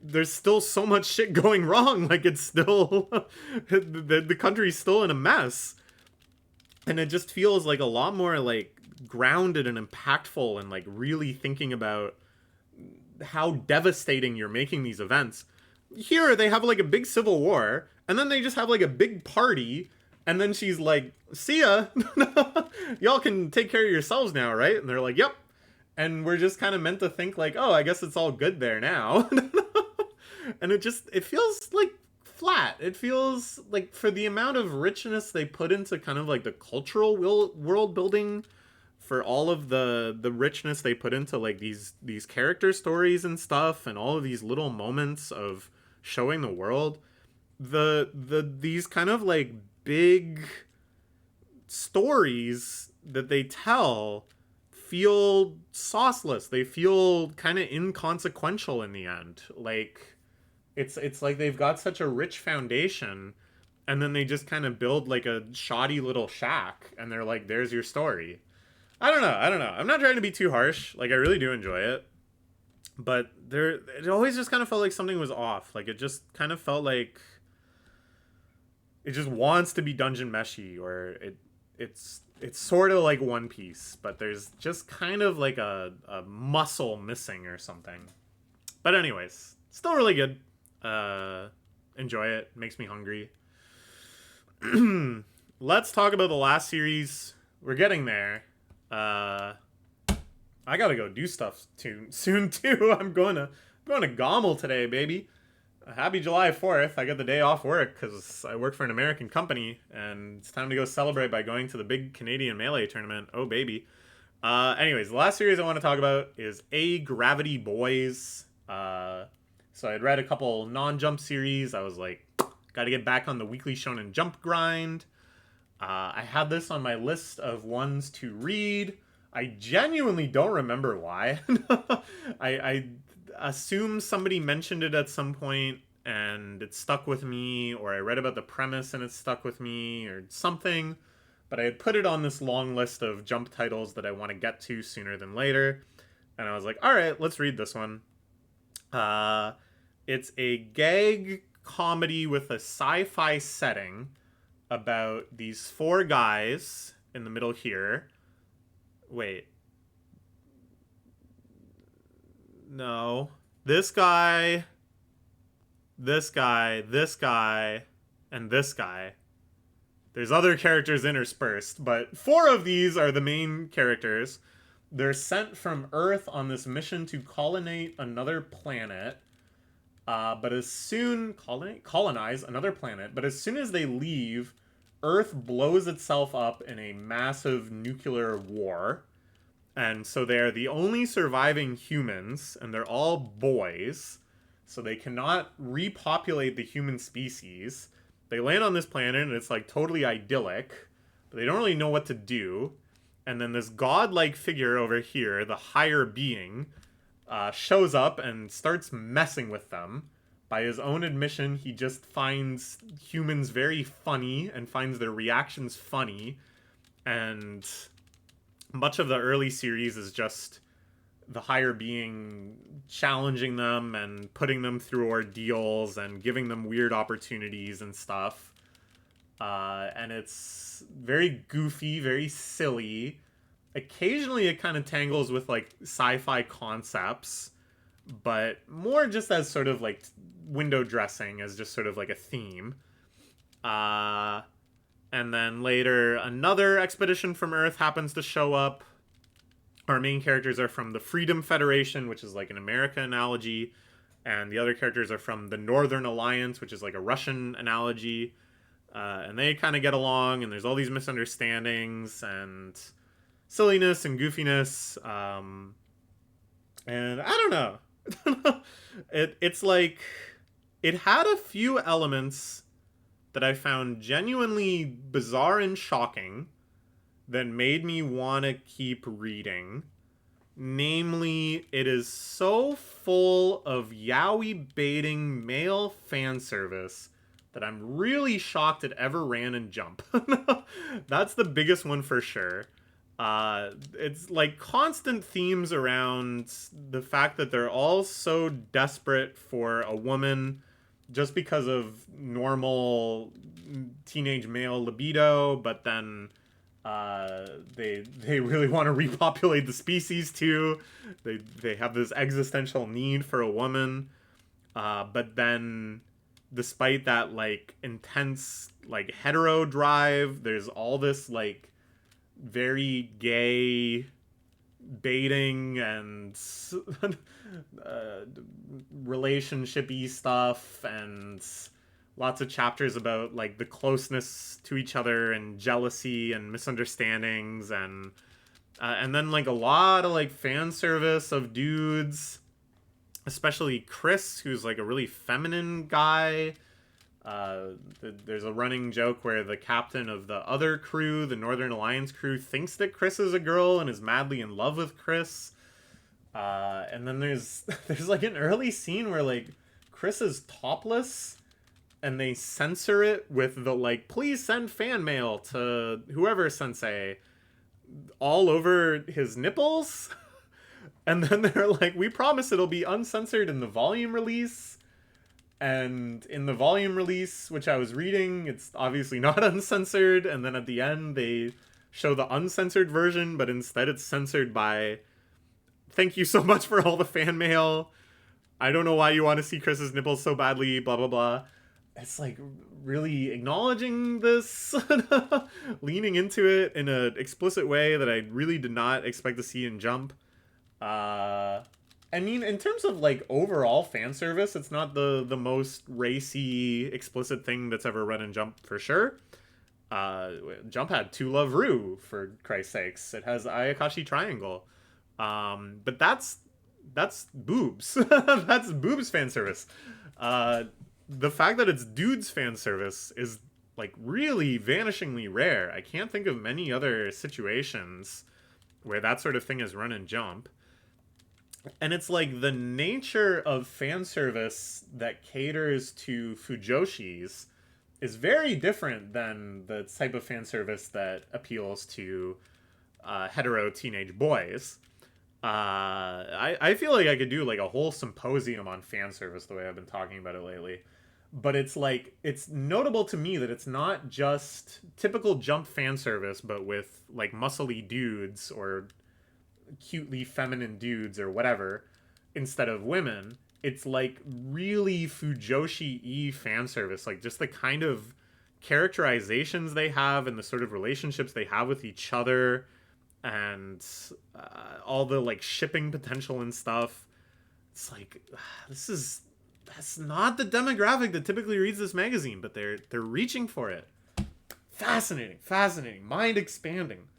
there's still so much shit going wrong. Like, it's still the country's still in a mess. And it just feels like a lot more like grounded and impactful, and like really thinking about how devastating you're making these events. Here they have like a big civil war, and then they just have like a big party, and then she's like, see ya. Y'all can take care of yourselves now, right? And they're like, yep. And we're just kind of meant to think like, oh, I guess it's all good there now. And it feels like flat. It feels like, for the amount of richness they put into kind of like the cultural world building, for all of the richness they put into like these character stories and stuff, and all of these little moments of showing the world, these kind of like big stories that they tell feel sauceless. They feel kind of inconsequential in the end. Like, it's like they've got such a rich foundation, and then they just kind of build like a shoddy little shack, and they're like, there's your story. I don't know. I'm not trying to be too harsh. Like, I really do enjoy it. But it always just kind of felt like something was off. Like, it just kind of felt like it just wants to be Dungeon Meshi, or it's sort of like One Piece, but there's just kind of like a muscle missing or something. But anyways, still really good. Enjoy it. Makes me hungry. Let's talk about the last series. We're getting there. I gotta go do stuff soon too. I'm going to Gommel today, baby. Happy July 4th. I got the day off work because I work for an American company, and it's time to go celebrate by going to the big Canadian Melee tournament. Oh, baby. Anyways, the last series I want to talk about is Agravity Boys. So I'd read a couple non-Jump series. I was like, gotta get back on the weekly Shonen Jump grind. I had this on my list of ones to read. I genuinely don't remember why. I assume somebody mentioned it at some point and it stuck with me, or I read about the premise and it stuck with me, or something. But I had put it on this long list of Jump titles that I want to get to sooner than later. And I was like, alright, let's read this one. It's a gag comedy with a sci-fi setting about these four guys in the middle here. Wait. No. This guy, this guy, this guy, and this guy. There's other characters interspersed, but four of these are the main characters. They're sent from Earth on this mission to colonize another planet. Colonize another planet. But as soon as they leave, Earth blows itself up in a massive nuclear war. And so they're the only surviving humans, and they're all boys. So they cannot repopulate the human species. They land on this planet, and it's like totally idyllic. But they don't really know what to do. And then this godlike figure over here, the higher being, shows up and starts messing with them. By his own admission, he just finds humans very funny and finds their reactions funny. And much of the early series is just the higher being challenging them and putting them through ordeals and giving them weird opportunities and stuff. And it's very goofy, very silly. Occasionally it kind of tangles with like sci-fi concepts, but more just as sort of like window dressing, as just sort of like a theme. And then later another expedition from Earth happens to show up. Our main characters are from the Freedom Federation, which is like an American analogy, and the other characters are from the Northern Alliance, which is like a Russian analogy. And they kind of get along, and there's all these misunderstandings and silliness and goofiness. And I don't know. It's like, it had a few elements that I found genuinely bizarre and shocking that made me want to keep reading. Namely, it is so full of yaoi baiting male fan service that I'm really shocked it ever ran in Jump. That's the biggest one for sure. It's like constant themes around the fact that they're all so desperate for a woman just because of normal teenage male libido, but then they really want to repopulate the species too. They have this existential need for a woman, but then despite that like intense like hetero drive, there's all this like very gay baiting and relationshipy stuff, and lots of chapters about like the closeness to each other and jealousy and misunderstandings, and then like a lot of like fan service of dudes, especially Chris, who's like a really feminine guy. There's a running joke where the captain of the other crew, the Northern Alliance crew, thinks that Chris is a girl and is madly in love with Chris. And then there's like an early scene where like Chris is topless and they censor it with the like, please send fan mail to whoever sensei, all over his nipples. And then they're like, we promise it'll be uncensored in the volume release. And in the volume release, which I was reading, it's obviously not uncensored. And then at the end, they show the uncensored version, but instead it's censored by, thank you so much for all the fan mail. I don't know why you want to see Chris's nipples so badly, blah, blah, blah. It's like really acknowledging this, leaning into it in an explicit way that I really did not expect to see in Jump. I mean, in terms of like overall fan service, it's not the most racy, explicit thing that's ever run in Jump for sure. Jump had To Love Ru, for Christ's sakes. It has Ayakashi Triangle. But that's boobs. That's boobs fan service. The fact that it's dudes fan service is like really vanishingly rare. I can't think of many other situations where that sort of thing is run in Jump. And it's like the nature of fan service that caters to fujoshis is very different than the type of fan service that appeals to hetero teenage boys. I feel like I could do like a whole symposium on fan service the way I've been talking about it lately. But it's like, it's notable to me that it's not just typical Jump fan service, but with like muscly dudes or cutely feminine dudes or whatever instead of women. It's like really fujoshi-y fan service, like just the kind of characterizations they have and the sort of relationships they have with each other, and all the like shipping potential and stuff. It's like, that's not the demographic that typically reads this magazine, but they're reaching for it. Fascinating, mind expanding.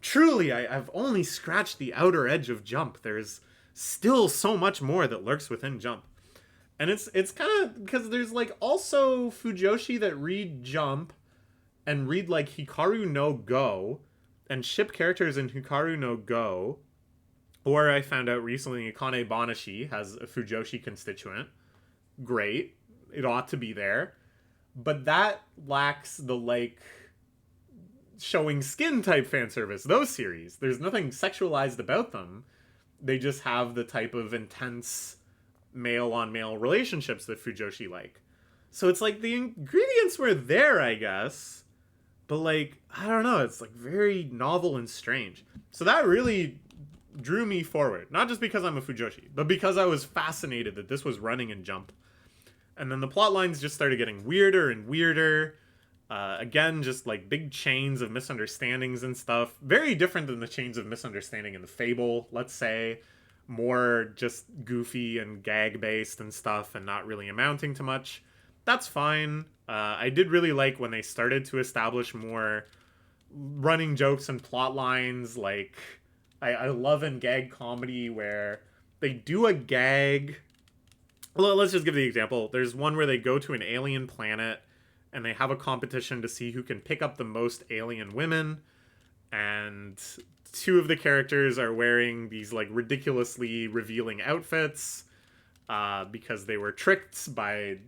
Truly, I've only scratched the outer edge of Jump. There's still so much more that lurks within Jump. And it's kind of, because there's like also fujoshi that read Jump and read like Hikaru no Go and ship characters in Hikaru no Go, Or I found out recently Akane Banashi has a Fujoshi constituent. Great. It ought to be there. But that lacks the, like, showing skin type fan service. Those series, there's nothing sexualized about them. They just have the type of intense male on male relationships that Fujoshi like. So it's like the ingredients were there, I guess. But, like, I don't know. It's, like, very novel and strange. So that really drew me forward. Not just because I'm a Fujoshi, but because I was fascinated that this was running in Jump. And then the plot lines just started getting weirder and weirder. Again, just, like, big chains of misunderstandings and stuff. Very different than the chains of misunderstanding in the Fable, let's say. More just goofy and gag-based and stuff and not really amounting to much. That's fine. I did really like when they started to establish more running jokes and plot lines. Like, I love in gag comedy where they do a gag. Well, let's just give the example. There's one where they go to an alien planet and they have a competition to see who can pick up the most alien women. And two of the characters are wearing these, like, ridiculously revealing outfits because they were tricked by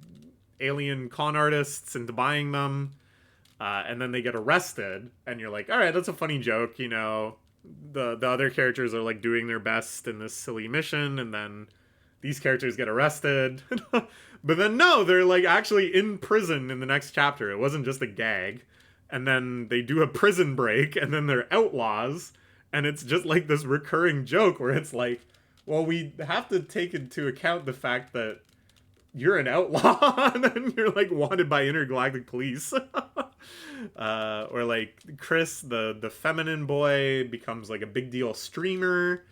alien con artists into buying them, and then they get arrested, and you're like, all right, that's a funny joke, you know, the other characters are, like, doing their best in this silly mission, and then these characters get arrested. But then no, they're, like, actually in prison in the next chapter. It wasn't just a gag. And then they do a prison break, and then they're outlaws, and it's just, like, this recurring joke where it's like, well, we have to take into account the fact that you're an outlaw and then you're, like, wanted by intergalactic police. Or, like, Chris, the feminine boy, becomes, like, a big deal streamer.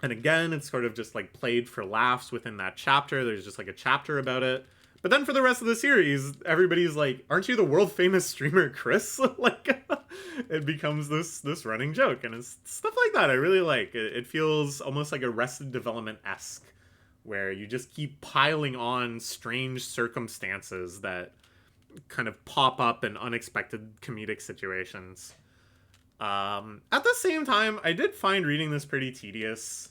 And again, it's sort of just, like, played for laughs within that chapter. There's just, like, a chapter about it. But then for the rest of the series, everybody's like, aren't you the world famous streamer Chris? Like, it becomes this running joke. And it's stuff like that I really like. It feels almost like Arrested Development-esque, where you just keep piling on strange circumstances that kind of pop up in unexpected comedic situations. At the same time, I did find reading this pretty tedious.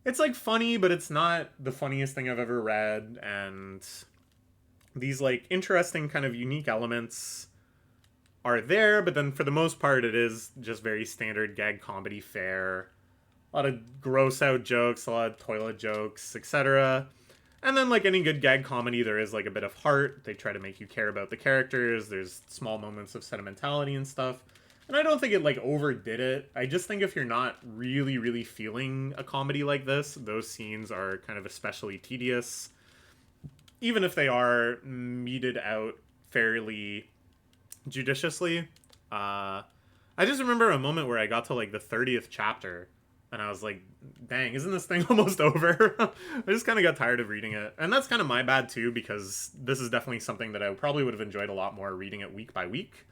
It's, like, funny, but it's not the funniest thing I've ever read, and these, like, interesting kind of unique elements are there, but then for the most part it is just very standard gag comedy fare. A lot of gross out jokes, a lot of toilet jokes, etc. And then, like any good gag comedy, there is, like, a bit of heart. They try to make you care about the characters. There's small moments of sentimentality and stuff. And I don't think it, like, overdid it. I just think if you're not really, really feeling a comedy like this, those scenes are kind of especially tedious. Even if they are meted out fairly judiciously. I just remember a moment where I got to, like, the 30th chapter, and I was like, dang, isn't this thing almost over? I just kind of got tired of reading it. And that's kind of my bad, too, because this is definitely something that I probably would have enjoyed a lot more reading it week by week.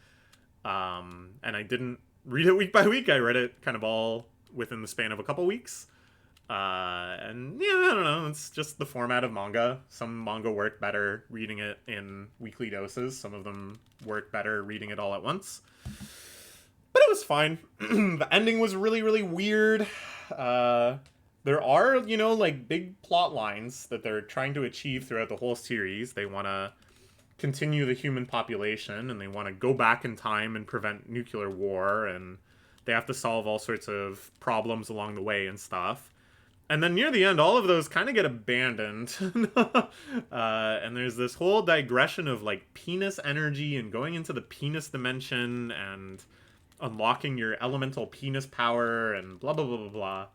And I didn't read it week by week. I read it kind of all within the span of a couple weeks. And yeah, I don't know. It's just the format of manga. Some manga work better reading it in weekly doses. Some of them work better reading it all at once. But it was fine. The ending was really, really weird. There are, you know, like, big plot lines that they're trying to achieve throughout the whole series. They want to continue the human population, and they want to go back in time and prevent nuclear war, and they have to solve all sorts of problems along the way and stuff. And then near the end, all of those kind of get abandoned. And there's this whole digression of, like, penis energy and going into the penis dimension and unlocking your elemental penis power and blah, blah, blah, blah, blah.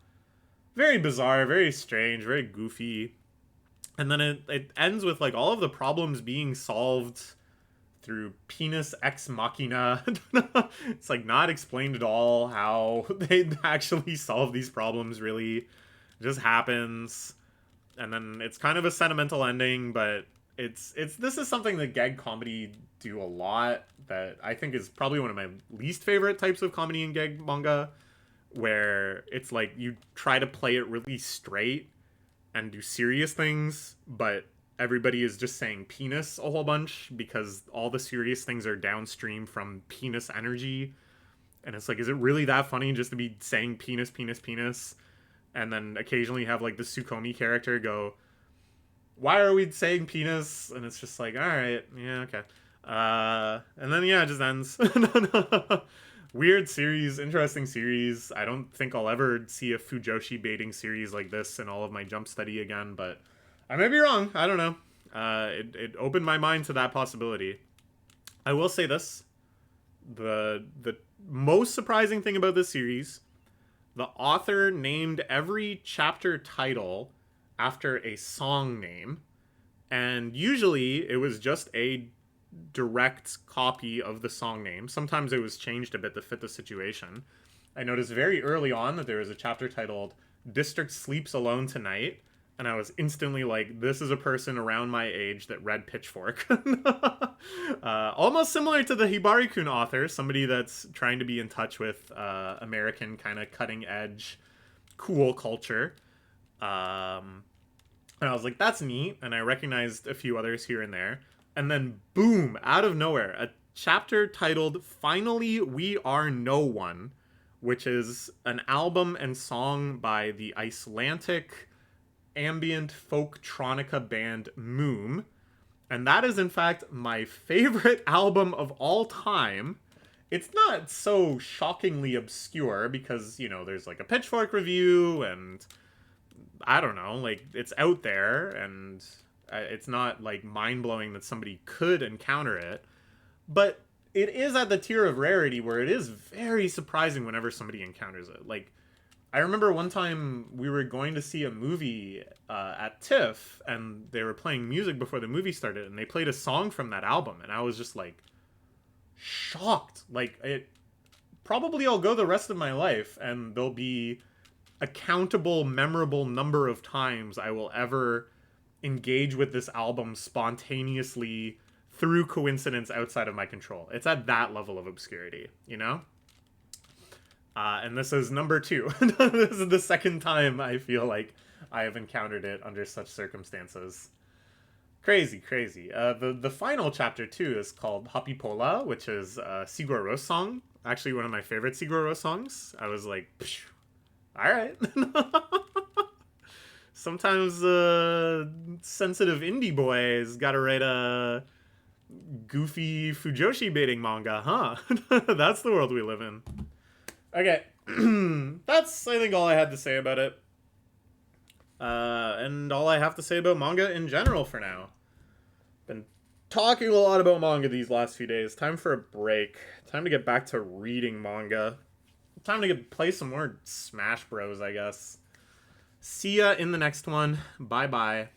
Very bizarre, very strange, very goofy. And then it ends with, like, all of the problems being solved through penis ex machina. It's, like, not explained at all how they actually solve these problems, really. It just happens. And then it's kind of a sentimental ending, but this is something that gag comedy do a lot that I think is probably one of my least favorite types of comedy and gag manga, where it's like you try to play it really straight and do serious things, but everybody is just saying penis a whole bunch because all the serious things are downstream from penis energy. And it's like, is it really that funny just to be saying penis, penis, penis? And then occasionally have like the Tsukomi character go, why are we saying penis? And it's just like, all right, yeah, okay. And then yeah, it just ends. Weird series, interesting series. I don't think I'll ever see a Fujoshi baiting series like this in all of my jump study again, but I may be wrong. I don't know. It opened my mind to that possibility. I will say this: the most surprising thing about this series, the author named every chapter title after a song name, and usually it was just a direct copy of the song name. Sometimes it was changed a bit to fit the situation. I noticed very early on that there was a chapter titled District Sleeps Alone Tonight, and I was instantly like, this is a person around my age that read Pitchfork. Almost similar to the Hibari-kun author, somebody that's trying to be in touch with American kind of cutting edge cool culture. And I was like, that's neat, and I recognized a few others here and there. And then, boom, out of nowhere, a chapter titled Finally We Are No One, which is an album and song by the Icelandic ambient folk-tronica band Moom. And that is, in fact, my favorite album of all time. It's not so shockingly obscure because, you know, there's like a Pitchfork review and I don't know, like, it's out there, and it's not, like, mind-blowing that somebody could encounter it, but it is at the tier of rarity where it is very surprising whenever somebody encounters it. Like, I remember one time we were going to see a movie at TIFF, and they were playing music before the movie started, and they played a song from that album, and I was just, like, shocked. Like, it probably I'll go the rest of my life, and there'll be a countable, memorable number of times I will ever engage with this album spontaneously through coincidence outside of my control. It's at that level of obscurity, you know? And this is number 2. This is the second time I feel like I have encountered it under such circumstances. Crazy, crazy. The final chapter, too, is called Happy Pola, which is a Sigur Rós song. Actually, one of my favorite Sigur Rós songs. I was like, psh, all right. Sometimes sensitive indie boys gotta write a goofy Fujoshi baiting manga, huh? That's the world we live in. Okay, that's, I think, all I had to say about it. And all I have to say about manga in general for now. Been talking a lot about manga these last few days. Time for a break. Time to get back to reading manga. Time to play some more Smash Bros, I guess. See ya in the next one. Bye-bye.